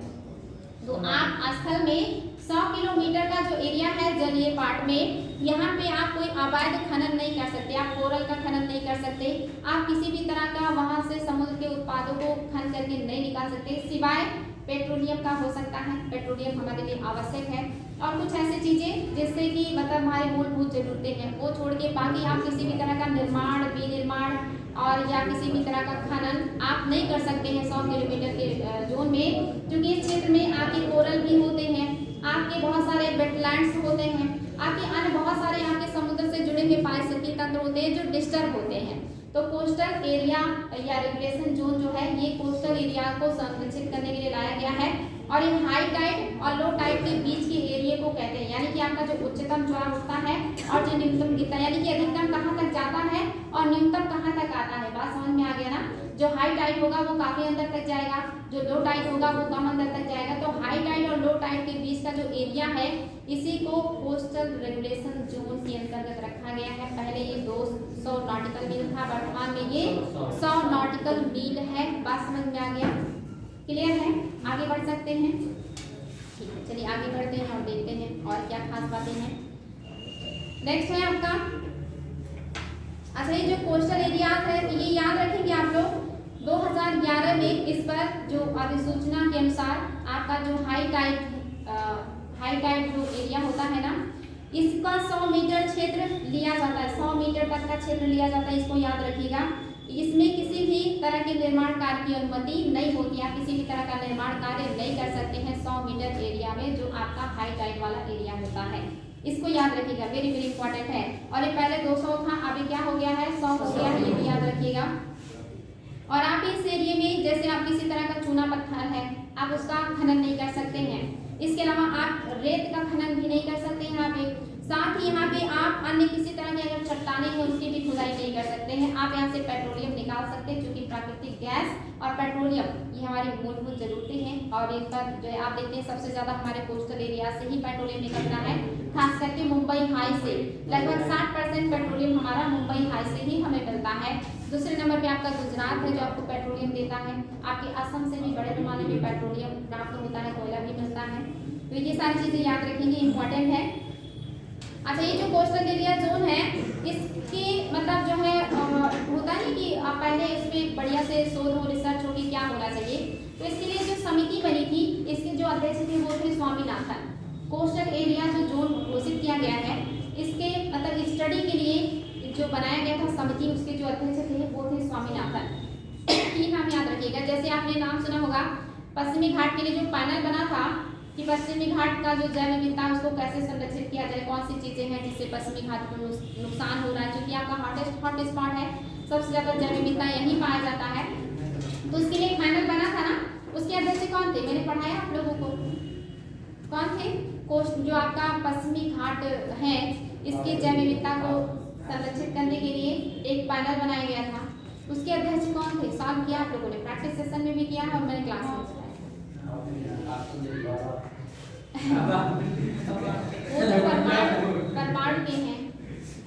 तो आप स्थल में 100 किलोमीटर का जो एरिया है जलीय पार्ट में, यहाँ पे आप कोई अवैध खनन नहीं कर सकते, आप कोरल का खनन नहीं कर सकते, आप किसी भी तरह का वहाँ से समुद्र के उत्पादों को खन करके नहीं निकाल सकते, सिवाय पेट्रोलियम का हो सकता है। पेट्रोलियम हमारे लिए आवश्यक है और कुछ ऐसी चीजें जिससे कि मतलब हमारे मूलभूत जरूरतें हैं वो छोड़ के बाकी आप किसी भी तरह का निर्माण, विनिर्माण और या किसी भी तरह का खनन आप नहीं कर सकते हैं 100 किलोमीटर के जोन में, क्योंकि इस क्षेत्र में आपके कोरल भी होते हैं, आपके बहुत सारे वेटलैंड्स होते हैं, आपके अन्य बहुत सारे आपके समुद्र से जुड़े हुए पारिस्थितिकी तंत्र होते हैं जो डिस्टर्ब होते हैं। तो कोस्टल एरिया या रेगुलेशन जोन जो है ये कोस्टल एरिया को संरक्षित करने के लिए लाया गया है और ये हाई टाइड और लो टाइड के बीच के एरिया को कहते हैं, यानी कि आपका जो उच्चतम ज्वार होता है और जो न्यूनतम गिरता है, यानी कि अधिकतम कहाँ तक जाता है और न्यूनतम कहाँ तक आता है। बात समझ में आ गया ना? जो हाई टाइड होगा वो काफी अंदर तक जाएगा, जो लो टाइड होगा वो कम अंदर तक जाएगा। तो हाई टाइड और लो टाइड के बीच का जो एरिया है इसी को कोस्टल रेगुलेशन जोन के अंतर्गत रखा गया है। पहले ये 200 नॉटिकल मील था, वर्तमान में ये 100 नॉटिकल मील है। बात समझ में आ गया? क्लियर है? आगे बढ़ सकते हैं? ठीक है, चलिए आगे बढ़ते हैं और देखते हैं और क्या खास बातें हैं। नेक्स्ट है आपका, अच्छा ये जो कोस्टल एरियाज है ये याद रखेंगे आप लोग। 2011 में इस पर जो अधिसूचना के अनुसार आपका जो हाई टाइड जो एरिया होता है ना इसका 100 मीटर क्षेत्र लिया जाता है, 100 मीटर तक का क्षेत्र लिया जाता है, इसको याद रखिएगा। इसमें किसी भी तरह के निर्माण कार्य की अनुमति नहीं होती, आप किसी भी तरह का निर्माण कार्य नहीं कर सकते हैं 100 मीटर एरिया में, जो आपका हाई टाइड वाला एरिया होता है। इसको याद रखिएगा, वेरी वेरी इंपॉर्टेंट है। और ये पहले 200 था, अभी क्या हो गया है, 100 हो गया है, ये भी याद रखिएगा। और आप इस एरिया में जैसे आप किसी तरह का चूना पत्थर है, आप उसका खनन नहीं कर सकते हैं। इसके अलावा आप रेत का खनन भी नहीं कर सकते यहाँ पे। साथ ही यहाँ पे आप अन्य किसी तरह की अगर चट्टानें हैं उसकी भी खुदाई नहीं कर सकते हैं। आप यहाँ से पेट्रोलियम निकाल सकते हैं, क्योंकि प्राकृतिक गैस और पेट्रोलियम ये हमारी मूलभूत जरूरतें हैं। और इन पर जो है आप देखते हैं सबसे ज्यादा हमारे कोस्टल एरिया से ही पेट्रोलियम निकलता है, खास करके मुंबई हाई से लगभग 60% पेट्रोलियम हमारा मुंबई हाई से ही हमें मिलता है। दूसरे नंबर पे आपका गुजरात है जो आपको पेट्रोलियम देता है। आपके असम से भी बड़े पैमाने में पेट्रोलियम प्राप्त होता है, कोयला भी मिलता है। तो ये सारी चीजें याद रखेंगे, इंपॉर्टेंट है। अच्छा, ये जो कोस्टल एरिया जोन है, इसके मतलब जो है होता है कि आप पहले इसमें बढ़िया से शोध हो, रिसर्च हो कि क्या होना चाहिए। तो इसके लिए जो समिति बनी थी, इसके जो अध्यक्ष थे वो थे स्वामीनाथन। कोस्टल एरिया जो जोन घोषित किया गया है, इसके मतलब स्टडी के लिए जो बनाया गया था समिति, उसके जो अध्यक्ष थे वो थे स्वामीनाथन। ये नाम याद रखिएगा। जैसे आपने नाम सुना होगा पश्चिमी घाट के लिए जो पैनल बना था कि पश्चिमी घाट का जो जैव विविधता है उसको कैसे संरक्षित किया जाए, कौन सी चीजें हैं जिससे पश्चिमी घाट को नुकसान हो रहा है, क्योंकि आपका हॉट स्पॉट है, सबसे ज्यादा जैव विविधता यहीं पाया जाता है। तो उसके लिए एक पैनल बना था ना, उसके अध्यक्ष कौन थे, मैंने पढ़ाया आप लोगों को, कौन थे? जो आपका पश्चिमी घाट है इसके जैव विविधता को संरक्षित करने के लिए एक पैनल बनाया गया था। उसके अध्यक्ष कौन थे, सॉल्व किया आप लोगों ने, प्रैक्टिस सेशन में भी किया है और मैंने क्लास में बताया। वो तो परमाणु के हैं।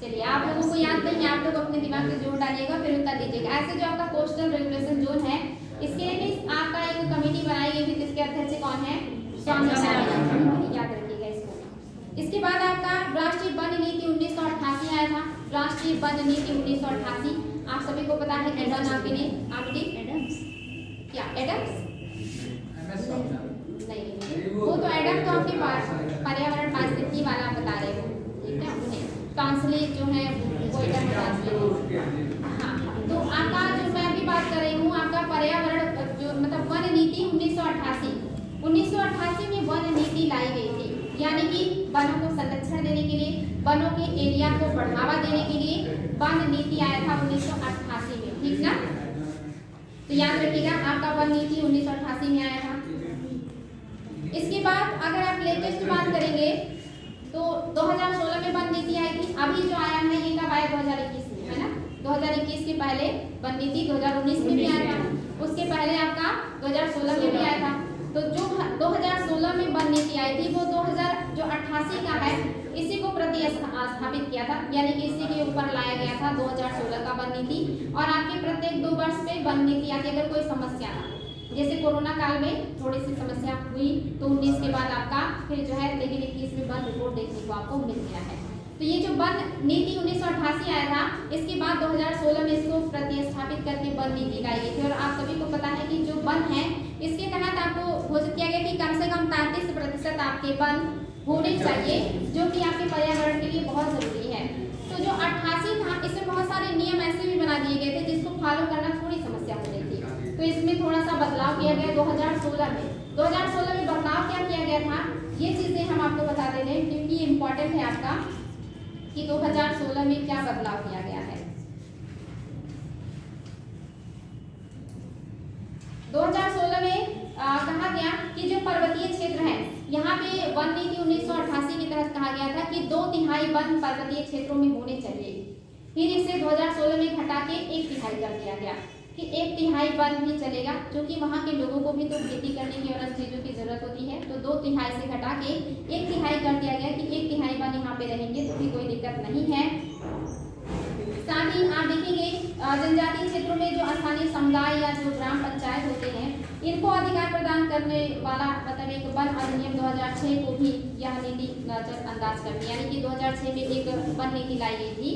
चलिए, आप लोगों को याद नहीं है, आप लोग अपने दिमाग से जोड़ डालिएगा फिर उत्तर दीजिएगा। ऐसे जो आपका कोस्टल रेगुलेशन जोन है, इसके लिए भी आपका एक कमेटी बनाई गई थी, जिसके अध्यक्ष कौन है, स्वामीनाथन, याद रखिएगा इसको। इसके बाद आपका राष्ट्रीय वन नीति 1988 आया था। राष्ट्रीय वन नीति 1988 आप सभी को पता है, एडम आपके ने एडम्स, क्या एडम्स नहीं, वो तो एडम तो आपके पास पर्यावरण पारिस्थितिकी वाला बता रहे हो, ठीक है, उन्हें काउंसिल जो है वो एडम हाँ। तो आपका जो मैं अभी बात कर रही हूँ, आपका पर्यावरण जो मतलब वन नीति 1988 में वन नीति लाई गई थी, यानी कि वनों को संरक्षण देने के लिए, वनों के एरिया को बढ़ावा देने के लिए वन नीति आया था 1988 में, ठीक ना। तो याद रखिएगा, आपका वन नीति 1988 में आया था। इसके बाद अगर आप लेटेस्ट बात करेंगे तो 2016 में वन नीति आई थी। अभी जो आया है ये कब आया, 2021 में, है ना। 2021 के पहले वन नीति 2019 में भी आया था, उसके पहले आपका 2016 में भी आया था। तो जो 2016 में वन नीति आई थी वो 2088 का है, इसी को प्रतिस्थापित किया था, यानी कि इसी के ऊपर लाया गया था 2016 का वन नीति। और आपके प्रत्येक 2 वर्ष में वन नीति आती है। अगर कोई समस्या ना, जैसे कोरोना काल में थोड़ी सी समस्या हुई तो 19 के बाद आपका फिर जो है लेकिन 21 में वन रिपोर्ट देखने को आपको मिल गया है। तो ये जो वन नीति 1988 आया था, इसके बाद 2016 में इसको प्रतिस्थापित करके वन नीति लाई गई थी। और आप सभी को पता है कि जो वन है इसके तहत आपको घोषित किया गया कि कम से कम 33% आपके वन होने चाहिए, जो कि आपके पर्यावरण के लिए बहुत जरूरी है। तो जो 88 था, इसमें बहुत सारे नियम ऐसे भी बना दिए गए थे जिसको फॉलो करना थोड़ी समस्या हो रही थी, तो इसमें थोड़ा सा बदलाव किया गया 2016 में। 2016 में बदलाव क्या किया गया था, ये चीजें हम आपको बता दे रहे हैं क्योंकि ये इम्पोर्टेंट है आपका कि 2016 में क्या बदलाव किया गया है। 2016 में कहा गया कि जो पर्वतीय क्षेत्र है, यहाँ पे वन नीति 1988 के तहत कहा गया था कि 2/3 वन पर्वतीय क्षेत्रों में होने चाहिए। फिर इसे 2016 में घटा के 1/3 कर दिया गया कि 1/3 वन भी चलेगा, क्योंकि वहाँ के लोगों को भी तो खेती करने की और अन्य चीजों की जरूरत होती है। तो 2/3 से घटा के 1/3 कर दिया गया कि 1/3 वन यहाँ पे रहेंगे, तो भी कोई दिक्कत नहीं है। साथ ही आप देखेंगे जनजातीय क्षेत्रों में जो स्थानीय समुदाय या जो ग्राम पंचायत होते हैं, इनको अधिकार प्रदान करने वाला मतलब एक वन अधिनियम 2006 को भी यह नीति नजरअंदाज करती है। यानी कि 2006 में एक वन नीति लाई गई थी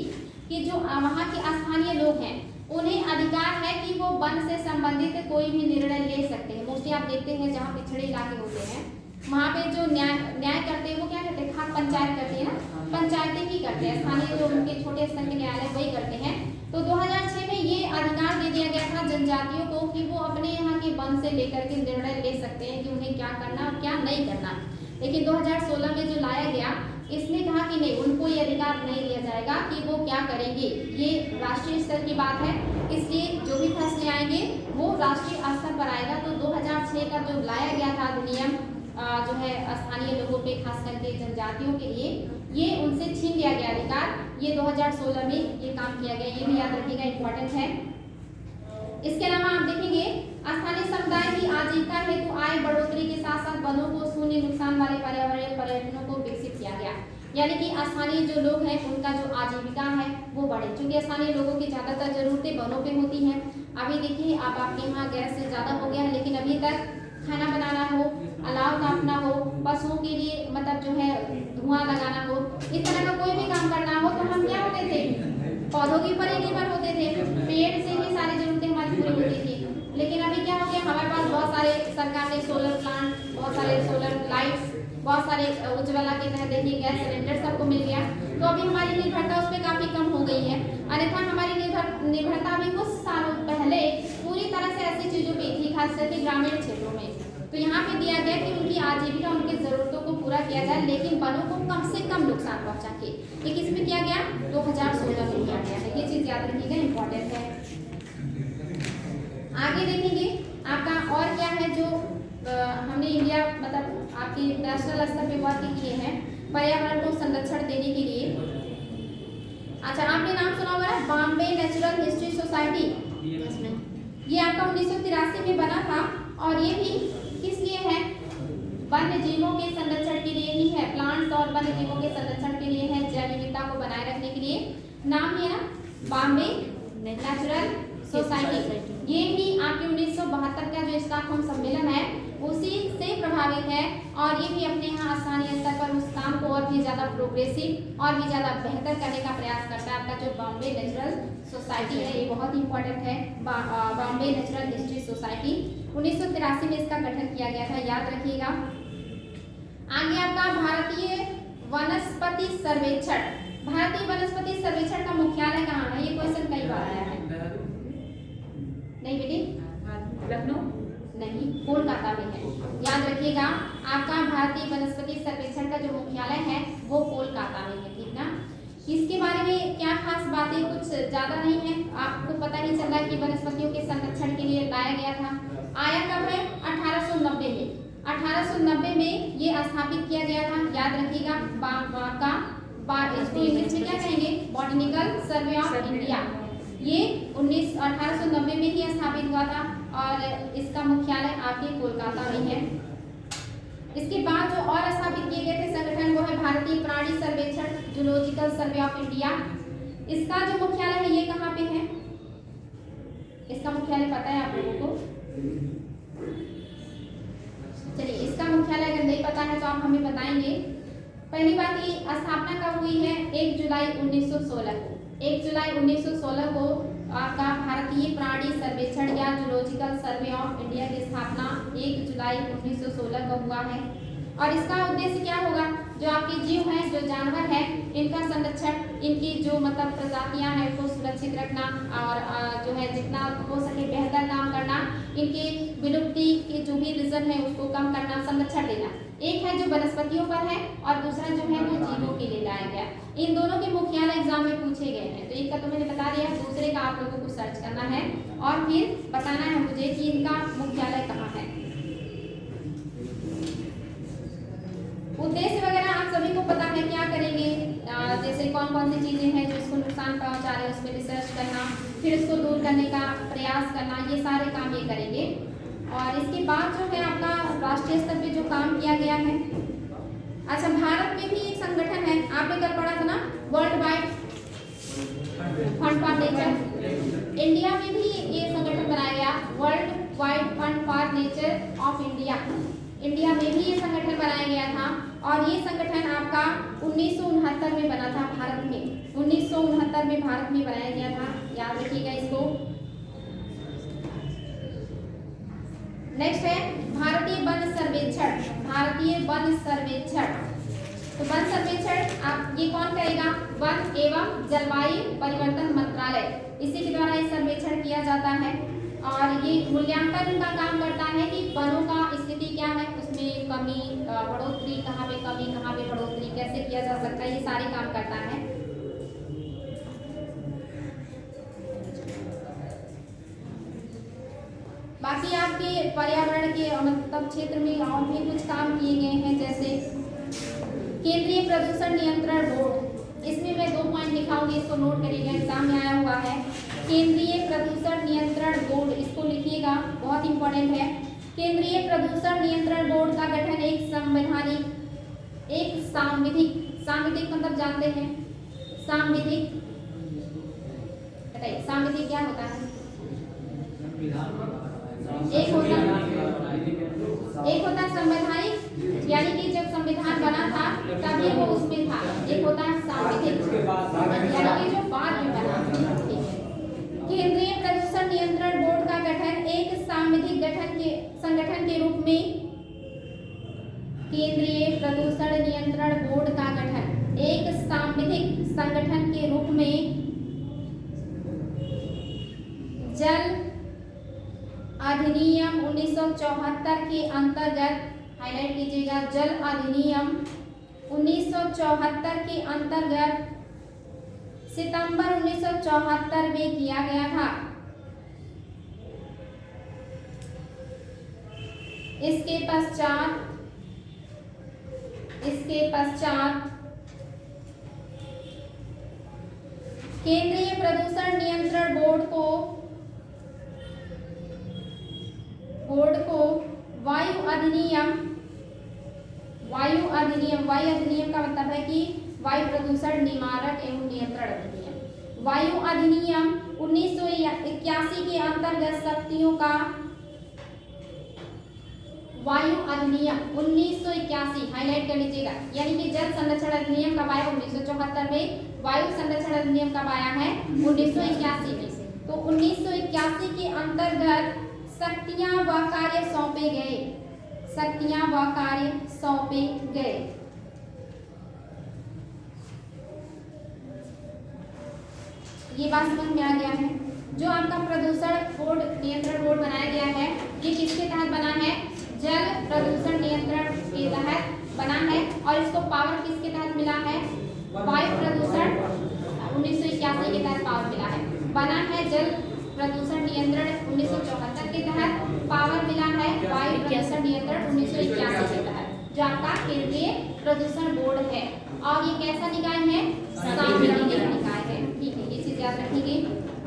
कि जो वहाँ के स्थानीय लोग हैं उन्हें अधिकार है कि वो वन से संबंधित कोई भी निर्णय ले सकते हैं। मोस्टली आप देखते हैं जहाँ पिछड़े इलाके होते हैं वहाँ पे जो न्याय करते हैं वो क्या कहते हैं, खाक पंचायत करती है ना, पंचायतें ही करते हैं, स्थानीय जो उनके छोटे स्तर के न्यायालय वही करते हैं। तो 2006 में ये अधिकार दे दिया गया था जनजातियों को कि वो अपने यहाँ के वन से लेकर के निर्णय ले सकते हैं कि उन्हें क्या करना और क्या नहीं करना। लेकिन 2016 में जो लाया गया, इसने कहा कि नहीं, उनको ये अधिकार नहीं दिया जाएगा कि वो क्या करेंगे, ये राष्ट्रीय स्तर की बात है, इसलिए जो भी फैसले आएंगे वो राष्ट्रीय स्तर पर आएगा। तो 2006 का जो लाया गया था अधिनियम जो है स्थानीय लोगों पे, खास करके जनजातियों के लिए, ये उनसे छीन लिया गया अधिकार, ये 2016 में ये काम किया गया, ये भी याद रखिएगा, इम्पोर्टेंट है। इसके अलावा आप देखेंगे स्थानीय समुदाय की आजीविका हेतु आय बढ़ोतरी के साथ साथ वनों को शून्य नुकसान वाले पर्यावरणीय पर्यटनों को विकसित किया गया, यानी कि स्थानीय जो लोग हैं उनका जो आजीविका है वो बढ़े, क्योंकि स्थानीय लोगों की ज्यादातर जरूरतें वनों पे होती हैं। अभी देखिए अब आपके यहाँ गैस से ज्यादा हो गया है, लेकिन अभी तक खाना बनाना हो, अलाव नापना हो, पशुओं के लिए मतलब जो है धुआं लगाना हो, इस तरह का कोई भी काम करना हो तो हम क्या होते थे, पौधों के ऊपर ही निर्भर होते थे, पेड़ से ही सारी जरूरतें हमारी पूरी होती थी। लेकिन अभी क्या हो गया, हमारे पास बहुत सारे सरकार ने सोलर प्लांट, बहुत सारे सोलर लाइट्स, बहुत सारे उज्ज्वला के तहत देखिए गैस सिलेंडर सबको मिल गया, तो अभी हमारी निर्भरता उस पर काफी कम हो गई है। अन्यथा हमारी निर्भरता अभी कुछ सालों पहले पूरी तरह से ऐसी चीजों पे थी, खास करके ग्रामीण क्षेत्रों में। तो यहाँ पे दिया गया कि उनकी आजीविका, उनकी जरूरतों को पूरा किया जाए, लेकिन वनों को कम से कम नुकसान पहुंचा के। ये किस में किया गया, 2016 में किया गया है, ये चीज याद रखिएगा, इम्पोर्टेंट है। आगे देखेंगे आपका और क्या है जो हमने इंडिया मतलब आपके नेशनल स्तर पे वर्क किए हैं पर्यावरण को संरक्षण देने के लिए। अच्छा, आपने नाम सुना होगा बॉम्बे नेचुरल हिस्ट्री सोसाइटी, ये आपका 1983 में बना था, और ये भी किस लिए है, वन्य जीवों के संरक्षण के लिए ही है, प्लांट्स और वन्य जीवों के संरक्षण के लिए है, जैव विविधता को बनाए रखने के लिए। नाम है ना बॉम्बे नेचुरल सोसाइटी। ये भी आपके 1972 का जो स्टॉकहोम सम्मेलन है उसी से प्रभावित है, और ये भी अपने यहाँ स्थानीय स्तर पर उस काम को और भी ज्यादा प्रोग्रेसिव और भी ज्यादा बेहतर करने का प्रयास करता है। आपका जो बॉम्बे नेचुरल सोसाइटी है ये बहुत इंपॉर्टेंट है, बॉम्बे नेचुरल हिस्ट्री सोसाइटी 1983 में इसका गठन किया गया था, याद रखिएगा। आगे आपका भारतीय वनस्पति सर्वेक्षण, भारतीय वनस्पति सर्वेक्षण का मुख्यालय कहाँ है, ये क्वेश्चन कई बार आया है। नहीं बेटी, लखनऊ नहीं, कोलकाता में है, याद रखिएगा। आपका भारतीय वनस्पति सर्वेक्षण का जो मुख्यालय है वो कोलकाता में है, ठीक ना। इसके बारे में क्या खास बातें, कुछ ज्यादा नहीं है, आपको पता ही चल रहा है कि वनस्पतियों के संरक्षण के लिए लाया गया था। आया कब है, 1890 में, 1890 में ये स्थापित किया गया था, याद रखिएगा। इसको इंग्लिश में क्या कहेंगे, बॉटनिकल सर्वे ऑफ इंडिया, ये 1890 में ही स्थापित हुआ था, और इसका मुख्यालय आपके कोलकाता में है। इसके बाद जो और स्थापित किए गए थे संगठन वो है भारतीय प्राणी सर्वेक्षण, जूलॉजिकल सर्वे ऑफ इंडिया। इसका जो मुख्यालय है ये कहाँ पे है, इसका मुख्यालय पता है आप लोगों को, चलिए इसका मुख्यालय अगर नहीं पता है तो आप हमें बताएंगे। पहली बात, ये स्थापना कब हुई है, 1 जुलाई 1916 को, 1 जुलाई 1916 को आपका भारतीय प्राणी सर्वेक्षण या जूलॉजिकल सर्वे ऑफ इंडिया की स्थापना 1 जुलाई 1916 को हुआ है। और इसका उद्देश्य क्या होगा, जो आपके जीव हैं, जो जानवर हैं, इनका संरक्षण, इनकी जो मतलब प्रजातियां हैं उसको सुरक्षित रखना, और जो है जितना हो सके बेहतर काम करना, इनके विलुप्ति के जो भी रीजन है उसको कम करना, संरक्षण देना। एक है जो वनस्पतियों पर है और दूसरा जो है वो जीवों के लिए लाया गया। इन दोनों के मुख्यालय एग्जाम में पूछे गए हैं, तो एक का तो मैंने बता दिया, दूसरे का आप लोगों को सर्च करना है और फिर बताना है मुझे कि इनका मुख्यालय कहाँ है। उद्देश्य वगैरह आप सभी को पता है, क्या करेंगे, जैसे कौन कौन सी चीजें हैं जो इसको नुकसान पहुंचा रहे हैं उस पर रिसर्च करना, फिर इसको दूर करने का प्रयास करना, ये सारे काम ये करेंगे। और इसके बाद जो है आपका राष्ट्रीय स्तर पे जो काम किया गया है, अच्छा भारत में भी एक संगठन है, आपने कल पढ़ा था ना, world wide fund for nature. India में भी ये संगठन बनाया गया, world wide fund for nature of India. India में भी ये संगठन बनाया गया था, और ये संगठन आपका 1969 में बना था भारत में, 1969 में भारत में बनाया गया था, याद रखिएगा इसको। नेक्स्ट है भारतीय वन सर्वेक्षण, भारतीय वन सर्वेक्षण तो वन सर्वेक्षण आप ये कौन करेगा? वन एवं जलवायु परिवर्तन मंत्रालय, इसी के द्वारा ये सर्वेक्षण किया जाता है। और ये मूल्यांकन का काम करता है कि वनों का स्थिति क्या है, उसमें कमी बढ़ोतरी, कहाँ पे कमी कहाँ पे बढ़ोतरी, कैसे किया जा सकता है, ये सारे काम करता है। बाकी आपके पर्यावरण के मतलब क्षेत्र में और भी कुछ काम किए गए हैं, जैसे केंद्रीय प्रदूषण नियंत्रण बोर्ड, इसमें मैं 2 पॉइंट लिखाऊंगी, इसको नोट करिएगा, एग्जाम में आया हुआ है। केंद्रीय प्रदूषण नियंत्रण बोर्ड, इसको लिखिएगा, बहुत इंपॉर्टेंट है। केंद्रीय प्रदूषण नियंत्रण बोर्ड का गठन एक संवैधानिक, एक सांविधिक, सांविधिक मतलब जानते हैं, सांविधिक, बताइए सांविधिक क्या होता है? एक होता संवैधानिक, यानी कि जब संविधान बना था तभी वो उसमें था। एक होता है सांविधिक, यानी कि जो बाद में बना। ठीक है। केंद्रीय प्रदूषण नियंत्रण बोर्ड का गठन एक सांविधिक संगठन के रूप में, केंद्रीय प्रदूषण नियंत्रण बोर्ड का गठन एक सांविधिक संगठन के रूप में जल अधिनियम 1974 के अंतर्गत, हाईलाइट कीजिएगा, जल अधिनियम 1974 के अंतर्गत सितंबर 1974 में किया गया था। इसके पश्चात केंद्रीय प्रदूषण नियंत्रण बोर्ड को वायु अधिनियम का मतलब है कि वायु प्रदूषण निवारक एवं नियंत्रण अधिनियम, वायु अधिनियम 1981 के अंतर्गत शक्तियों का, वायु अधिनियम 1981 हाईलाइट कर लीजिएगा, यानी कि जल संरक्षण अधिनियम कब आया? 1974 में। वायु संरक्षण अधिनियम कब आया है? 1981 में। तो 1981 के अंतर्गत शक्तियां व कार्य सौंपे गए। ये बात समझ में आ गया है। जो आपका प्रदूषण बोर्ड, नियंत्रण बोर्ड बनाया गया है, ये किसके तहत बना है? जल प्रदूषण नियंत्रण के तहत बना है। और इसको पावर किसके तहत मिला है? वायु प्रदूषण 1981 के तहत पावर मिला है। बना है जल प्रदूषण नियंत्रण 1974 के तहत, पावर मिला है वायु प्रदूषण नियंत्रण 1981 के तहत, जो आपका केंद्रीय प्रदूषण बोर्ड है। और ये कैसा निकाय है? सांविधिक निकाय है। ठीक है, ये चीज याद रखिए।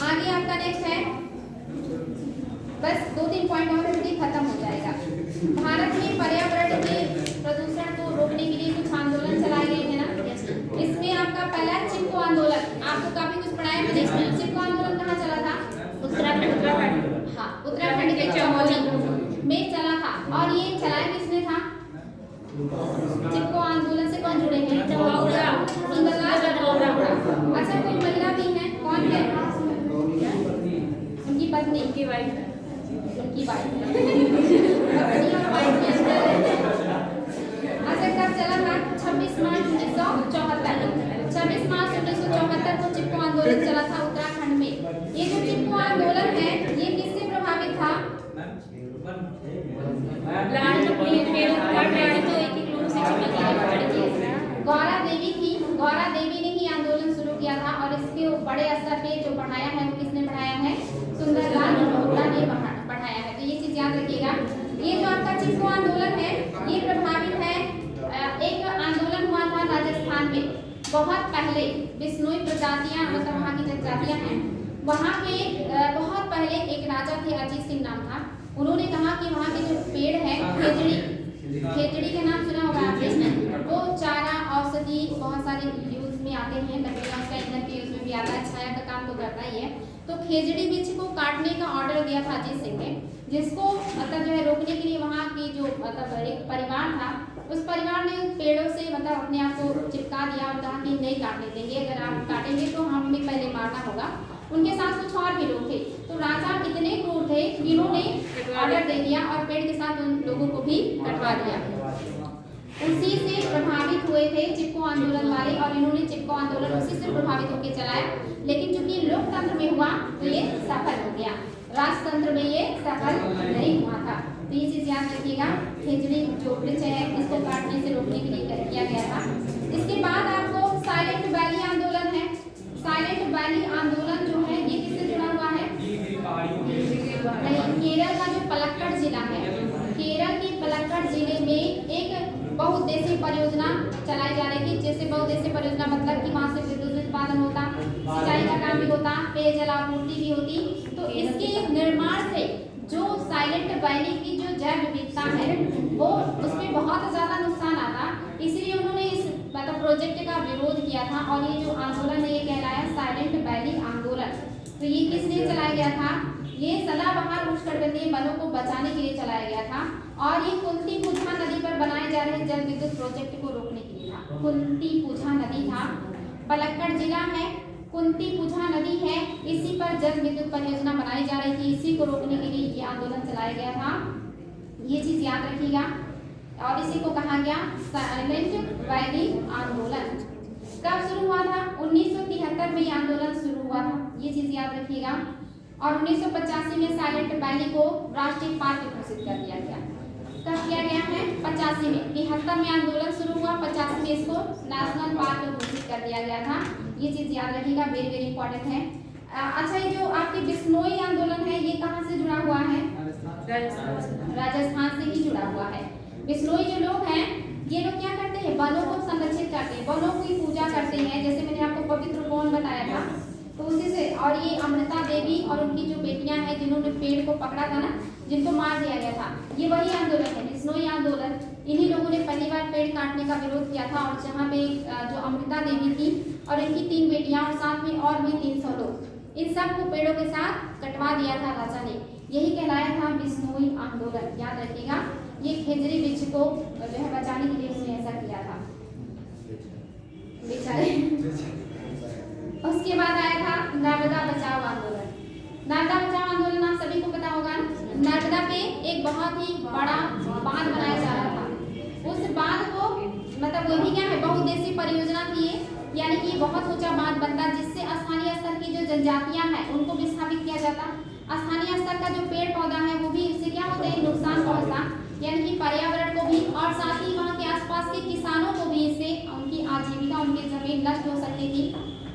आगे आपका नेक्स्ट है, बस 2-3 पॉइंट और खत्म हो जाएगा। भारत में पर्यावरण के प्रदूषण को रोकने के लिए कुछ आंदोलन चलाए गए हैं ना। इसमें आपका पहला चिपको आंदोलन, आपको काफी कुछ पढ़ाया मैंने इसमें। चिपको आंदोलन कहाँ चला था? उत्तराखंड। हाँ, उत्तराखंड के चमोली में चला था। और ये चलाया किसने था? चिपको आंदोलन से कौन जुड़े हैं? सुंदरलाल चटोपाध्याय। अच्छा, कोई महिला भी है, कौन है? उनकी पत्नी, उनकी वाइफ। अच्छा, कब चला था? 26 मार्च 1974। 26 मार्च 1974 को चिपको आंदोलन चला था उत्तराखंड में। ये जो चिपको आंदोलन है, ये किससे प्रभावित था? गौरा देवी थी। गौरा देवी ने ही आंदोलन शुरू किया था। और इसके बड़े स्तर पे जो बढ़ाया है वो किसने बढ़ाया है? सुंदरलाल चटोपाध्याय ने बढ़ाया है। तो ये चीज याद रखिएगा। ये जो आपका चिपको आंदोलन है, ये प्रभावित है, एक आंदोलन हुआ था राजस्थान में बहुत पहले। बिश्नोई प्रजातियां, मतलब वहाँ की जनजातियां हैं, वहाँ पे बहुत पहले एक राजा थे, अजीत सिंह नाम था। उन्होंने कहा कि वहाँ के जो पेड़ है, खेजड़ी का नाम सुना होगा आपने, वो चारा, औषधि, बहुत सारे यूज में आते हैं, लकड़ियाँ उसका ईंधन के यूज में भी आता है, छाया का काम तो करता ही है। तो खेजड़ी वृक्ष को काटने का ऑर्डर दिया था अजीत सिंह ने, जिसको मतलब जो है रोकने के लिए वहाँ की जो मतलब एक परिवार था, उस परिवार ने पेड़ों से मतलब अपने आप को चिपका दिया और कहा कि नहीं काटने देंगे, अगर आप काटेंगे तो हमें पहले मारना होगा। उनके साथ कुछ और भी लोग थे। तो राजा इतने क्रूर थे कि इन्होंने ऑर्डर दे दिया और पेड़ के साथ उन लोगों को भी कटवा दिया। उसी से प्रभावित हुए थे चिपको आंदोलन वाले, और इन्होंने चिपको आंदोलन उसी से प्रभावित होकर चलाया, लेकिन चूंकि लोकतंत्र में हुआ तो ये सफल हो गया, राजतंत्र में ये सफल नहीं हुआ था। तो ये चीज याद रखिएगा, खिचड़ी जो वृक्ष है इसको काटने से रोकने के लिए किया गया था। इसके बाद आपको साइलेंट वैली आंदोलन है। साइलेंट वैली आंदोलन जो है ये किससे जुड़ा हुआ है? केरल का जो पलक्कड़ जिला है, केरल के पलक्कड़ जिले में एक बहुउद्देशीय परियोजना चलाई जा रही थी। जैसे बहुउद्देशीय परियोजना मतलब कि वहाँ से विद्युत उत्पादन होता, सिंचाई का काम भी होता, पेयजल आपूर्ति भी होती। तो इसके निर्माण से जो साइलेंट वैली की जो जैव विविधता है वो उसमें बहुत ज्यादा नुकसान आता, इसलिए उन्होंने इस मतलब प्रोजेक्ट का विरोध किया था। और ये जो आंदोलन है ये कहलाया साइलेंट वैली आंदोलन। तो ये किस लिए चलाया गया था? ये सदाबहार उष्णकटिबंधीय वनों को बचाने के लिए चलाया गया था, और ये कुंती पुझा नदी पर बनाए जा रहे जल विद्युत प्रोजेक्ट को रोकने के लिए था। कुंती पुझा नदी था, पलक्कड़ जिला है, कुंती पुझा नदी है, इसी पर जल विद्युत परियोजना बनाई जा रही थी, इसी को रोकने के लिए ये आंदोलन चलाया गया था। ये चीज याद रखिएगा। और इसी को कहा गया साइलेंट वैली आंदोलन। कब शुरू हुआ था? 1973 में ये आंदोलन शुरू हुआ था, ये चीज याद रखिएगा। और 1985 में साइलेंट वैली को राष्ट्रीय पार्क घोषित कर दिया गया। कब किया गया है? 85 में। 73 में आंदोलन शुरू हुआ, 85 में इसको नेशनल पार्क घोषित कर दिया गया था। ये चीज याद रखिएगा, वेरी वेरी इंपॉर्टेंट है। अच्छा, ये जो आपकी बिश्नोई आंदोलन है ये कहाँ से जुड़ा हुआ है? राजस्थान से ही जुड़ा हुआ है। बिश्नोई जो लोग हैं ये लोग क्या करते हैं? वनों को संरक्षित करते हैं, वनों की पूजा करते हैं। जैसे मैंने आपको पवित्र वन बताया था, तो उसी से। और ये अमृता देवी और उनकी जो बेटियां हैं जिन्होंने पेड़ को पकड़ा था ना, जिनको मार दिया गया था, ये वही आंदोलन है, बिश्नोई आंदोलन। इन्हीं लोगों ने पहली बार पेड़ काटने का विरोध किया था। और जहाँ पे जो अमृता देवी थी और इनकी 3 बेटियां और साथ में और भी 300 लोग, इन सबको पेड़ों के साथ कटवा दिया था राजा ने। यही कहलाया था बिश्नोई आंदोलन, याद रखिएगा। ये खेजड़ी वृक्ष को जो है बचाने के लिए उन्होंने ऐसा किया था बेचारे। उसके बाद आया था नर्मदा बचाओ आंदोलन। नर्मदा बचाओ आंदोलन आप सभी को पता होगा। नर्मदा पे एक बहुत ही बड़ा बांध बनाया जा रहा था। उस बांध को मतलब वो भी क्या है, बहुउद्देशीय परियोजना थी ये, यानी कि बहुत ऊंचा बांध बनता जिससे स्थानीय स्तर की जो जनजातियां हैं उनको विस्थापित किया जाता। स्थानीय स्तर का जो पेड़ पौधा है वो भी इससे क्या होता है, नुकसान पहुंचता, यानी कि पर्यावरण को भी, और साथ ही वहाँ के आसपास के किसानों को भी इससे उनकी आजीविका, उनकी जमीन नष्ट हो सकती थी।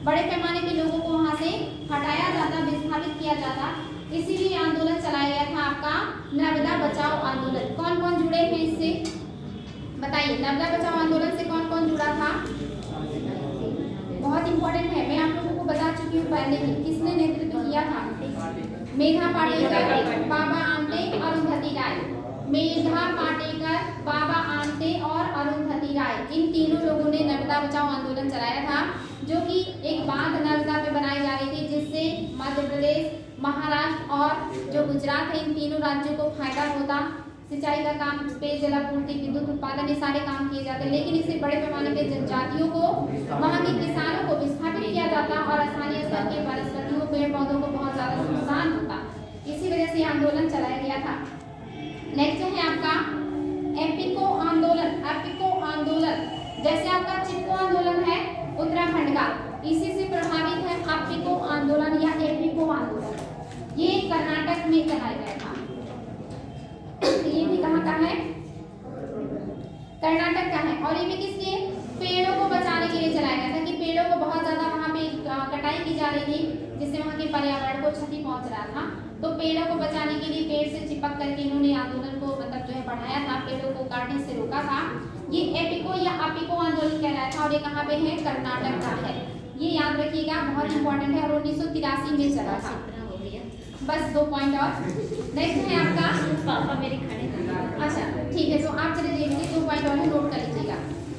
बड़े पैमाने के लोगों को वहाँ से हटाया जाता, विस्थापित किया जाता। इसीलिए आंदोलन चलाया गया था आपका नर्मदा बचाओ आंदोलन। कौन कौन जुड़े हैं इससे बताइए? नर्मदा बचाओ आंदोलन से कौन कौन जुड़ा था? बहुत इंपॉर्टेंट है, मैं आप लोगों को बता चुकी हूँ पहले ही। किसने नेतृत्व किया था? मेधा पाटेकर, बाबा आमटे, अरुंधति राय। मेधा पाटेकर, बाबा आमटे और अरुंधति राय, इन तीनों लोगों ने नर्मदा बचाओ आंदोलन चलाया था, जो कि एक बांध नर्मदा पे बनाई जा रही थी, जिससे मध्य प्रदेश, महाराष्ट्र और जो गुजरात है, इन तीनों राज्यों को फायदा होता। सिंचाई का काम, पेयजल आपूर्ति, विद्युत उत्पादन, ये सारे काम किए जाते। लेकिन इससे बड़े पैमाने पे जनजातियों को, वहाँ के किसानों को विस्थापित किया जाता और स्थानीय स्तर के वनस्पतियों, पेड़ पौधों को बहुत ज्यादा नुकसान होता। इसी वजह से आंदोलन चलाया गया था। नेक्स्ट है आपका एपिको आंदोलन। एपिको आंदोलन जैसे आपका चिपको आंदोलन है उत्तराखंड का, इसी से प्रभावित है एपिको आंदोलन या एपिको आंदोलन। ये कर्नाटक में चलाया गया था। ये भी कहाँ का है? कर्नाटक का है। और ये भी किसके? पेड़ों को बचाने के लिए चलाया गया था, कि पेड़ों को बहुत ज्यादा वहाँ पे कटाई की जा रही थी, जिससे वहाँ के पर्यावरण को क्षति पहुंच रहा था। तो पेड़ों को बचाने के लिए पेड़ से चिपक करके इन्होंने आंदोलन को मतलब जो है बढ़ाया था, पेड़ों को काटने से रोका था। ये एपिको या अपिको आंदोलन कहलाया था, और ये कहाँ पे है? कर्नाटक का है। ये याद रखिएगा, बहुत इंपॉर्टेंट है, और 1983 में चला था। बस 2 पॉइंट और। नेक्स्ट है आपका पापा मेरे खाने। अच्छा ठीक है, तो आप चले देखिए, 2 पॉइंट और नोट कर लीजिएगा।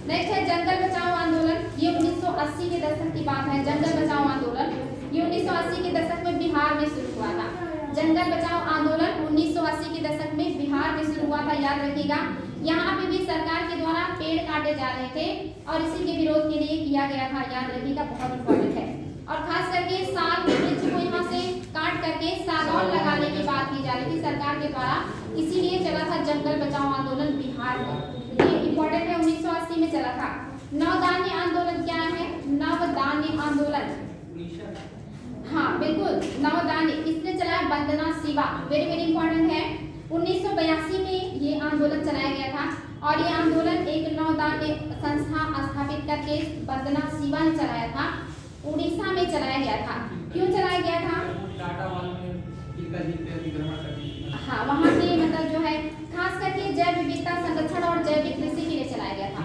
नेक्स्ट है जंगल बचाओ आंदोलन। ये 1980 के दशक की बात है। जंगल बचाओ आंदोलन ये 1980 के दशक में बिहार में शुरू हुआ था। जंगल बचाओ आंदोलन 1980 के दशक में बिहार में शुरू हुआ था, याद रखिएगा। यहाँ पे भी सरकार के द्वारा पेड़ काटे जा रहे थे और इसी के विरोध के लिए किया गया था, याद रखिएगा, बहुत इंपॉर्टेंट है। और खास करके साल के वृक्ष को यहाँ से काट करके सागौन लगाने की बात की जा रही थी सरकार के द्वारा, इसीलिए चला था जंगल बचाओ आंदोलन बिहार में। ये इंपॉर्टेंट है, 1980 में चला था। नवधान्य आंदोलन क्या है? नवधान्य आंदोलन, हाँ बिल्कुल, नवधान्य किसने चलाया? वंदना शिवा, वेरी वेरी इंपॉर्टेंट है। 1982 में ये आंदोलन चलाया गया था और ये आंदोलन एक नवधान्य संस्था स्थापित करके वंदना शिवा ने चलाया था। उड़ीसा में चलाया गया था। क्यों चलाया गया था? टाटा वालों ने इनका जीत पे अतिक्रमण कर दिया। हाँ, वहाँ पे मतलब जो है खास करके जैव विविधता संरक्षण और जैविक कृषि के लिए चलाया गया था।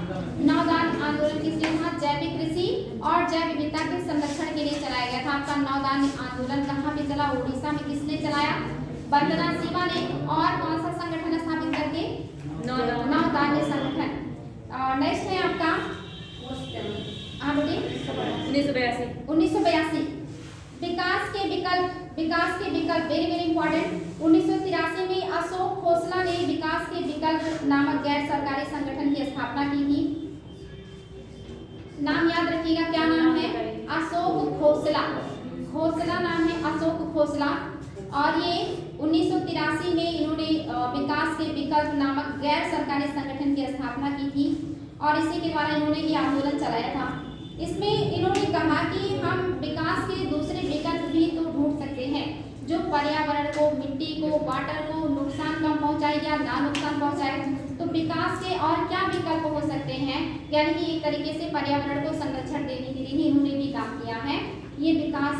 नवधान्य आंदोलन किस लिए था? जैविक कृषि और जैव विविधता के संरक्षण के लिए चलाया गया था। आपका नवधान्य आंदोलन कहाँ पे चला? उड़ीसा में। किसने चलाया? वंदना शिवा ने। और कौन सा संगठन स्थापित करके? नवधान्य संगठन। नेक्स्ट है आपका, हाँ बोलिए। 1982 विकास के विकल्प वेरी वेरी इंपॉर्टेंट। 1983 में अशोक खोसला ने विकास के विकल्प नामक गैर सरकारी संगठन की स्थापना की थी। नाम याद रखिएगा, क्या नाम है? अशोक खोसला। खोसला नाम है, अशोक खोसला। और ये 1983 में इन्होंने विकास के विकल्प नामक गैर सरकारी संगठन की स्थापना की थी और इसी के द्वारा इन्होंने ये आंदोलन चलाया था। इसमें इन्होंने कहा कि हम विकास के दूसरे विकल्प भी तो ढूंढ सकते हैं जो पर्यावरण को, मिट्टी को, वाटर को नुकसान कम पहुंचाए या ना नुकसान पहुंचाए। तो विकास के और क्या विकल्प हो सकते हैं? यानी कि एक तरीके से पर्यावरण को संरक्षण देने के लिए इन्होंने भी काम किया है। ये विकास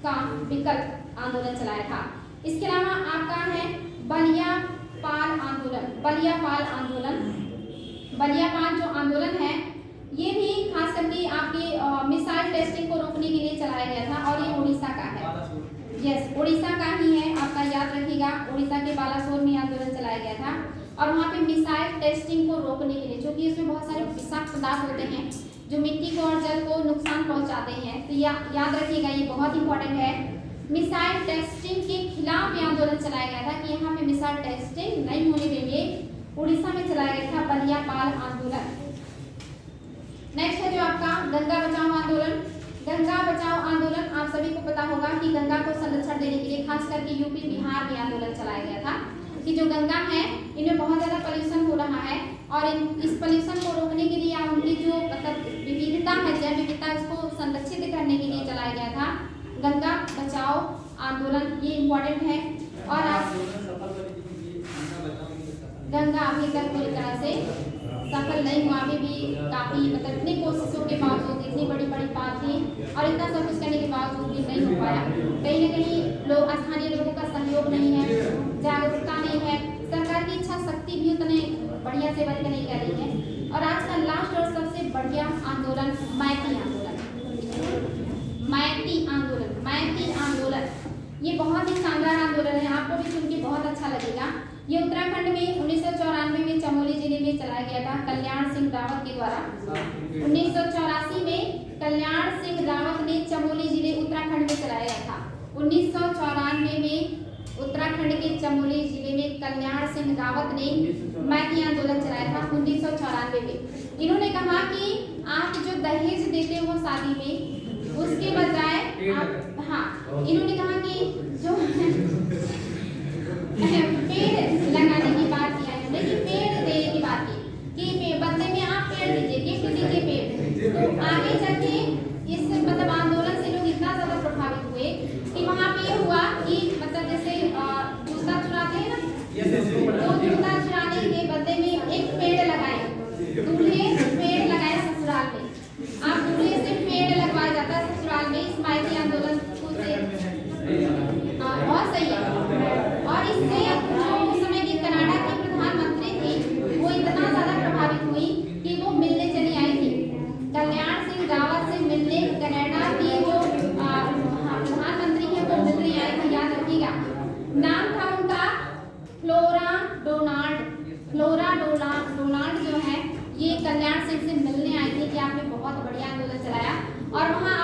का विकल्प आंदोलन चलाया था। इसके अलावा आपका है बलिया पाल आंदोलन। बलियापाल आंदोलन, बलियापाल जो आंदोलन है ये भी खास करके आपके मिसाइल टेस्टिंग को रोकने के लिए चलाया गया था और ये उड़ीसा का है। यस, उड़ीसा का ही है, आपका याद रखिएगा। उड़ीसा के बालासोर में आंदोलन चलाया गया था और वहाँ पे मिसाइल टेस्टिंग को रोकने के लिए, क्योंकि इसमें बहुत सारे विषाक्त पदार्थ होते हैं जो मिट्टी को और जल को नुकसान पहुँचाते हैं। तो याद रखिएगा, ये बहुत इंपॉर्टेंट है। मिसाइल टेस्टिंग के खिलाफ ये आंदोलन चलाया गया था कि यहाँ पे मिसाइल टेस्टिंग नहीं होने देंगे। उड़ीसा में चलाया गया था बलियापाल आंदोलन। नेक्स्ट है जो आपका गंगा बचाओ आंदोलन। गंगा बचाओ आंदोलन आप सभी को पता होगा कि गंगा को संरक्षण देने के लिए खास करके यूपी बिहार में आंदोलन चलाया गया था कि जो गंगा है इनमें बहुत ज़्यादा पॉल्यूशन हो रहा है और इस पॉल्यूशन को रोकने के लिए उनकी जो मतलब विविधता है, जैव विविधता, उसको संरक्षित करने के लिए चलाया गया था गंगा बचाओ आंदोलन। ये इम्पोर्टेंट है। और आज गंगा अभी तक पूरी तरह से सफल नहीं हुआ। अभी भी काफ़ी मतलब इतनी कोशिशों के बावजूद, इतनी बड़ी बड़ी बात थी और इतना सब कुछ करने के बावजूद भी नहीं हो पाया। कहीं ना कहीं लोग, स्थानीय लोगों का सहयोग नहीं है, जागरूकता नहीं है, सरकार की इच्छा शक्ति भी उतने बढ़िया से बनकर नहीं कर रही है। और आज का लास्ट और सबसे बढ़िया आंदोलन मैती आंदोलन। मैती आंदोलन, मैती आंदोलन ये बहुत ही शानदार आंदोलन है, आपको भी सुन के बहुत अच्छा लगेगा। ये उत्तराखंड में 1994 में चमोली जिले में चलाया गया था कल्याण सिंह रावत के द्वारा। 1984 में कल्याण सिंह रावत ने चमोली जिले उत्तराखंड में चलाया गया था। 1994 में उत्तराखंड के चमोली जिले में कल्याण सिंह रावत ने मैती आंदोलन चलाया था 1994 में। इन्होंने कहा कि आप जो दहेज देते हो शादी में, उसके बजाय आप, हाँ, इन्होंने कहा कि जो पेड़ लगाने की बात किया है, लेकिन पेड़ देने की बात की कि बदले में आप पेड़ दीजिए, गिफ्ट दीजिए पेड़। तो आगे चलके इस मतलब आंदोलन से लोग इतना ज़्यादा प्रभावित हुए कि वहाँ पे हुआ कि मतलब जैसे जूता चुराते हैं ना, तो जूता चुराने के बदले में एक पेड़ लगाए, दूल्हे पेड़ लगाए ससुराल में। आप दूल्हे से पेड़ लगवाया जाता है ससुराल में। इस मैती आंदोलन से बहुत सही है। और इससे जो उस समय की कनाडा की प्रधानमंत्री थी वो इतना ज़्यादा प्रभावित हुई कि वो मिलने चली आई थी कल्याण सिंह रावत से मिलने। कनाडा की जो प्रधानमंत्री है वो मिलने आई थी, याद रखिएगा। नाम था उनका फ्लोरा डोनाल्ड। फ्लोरा डोनाल्ड जो है ये कल्याण सिंह से मिलने आई थी कि आपने बहुत बढ़िया आंदोलन चलाया और वहाँ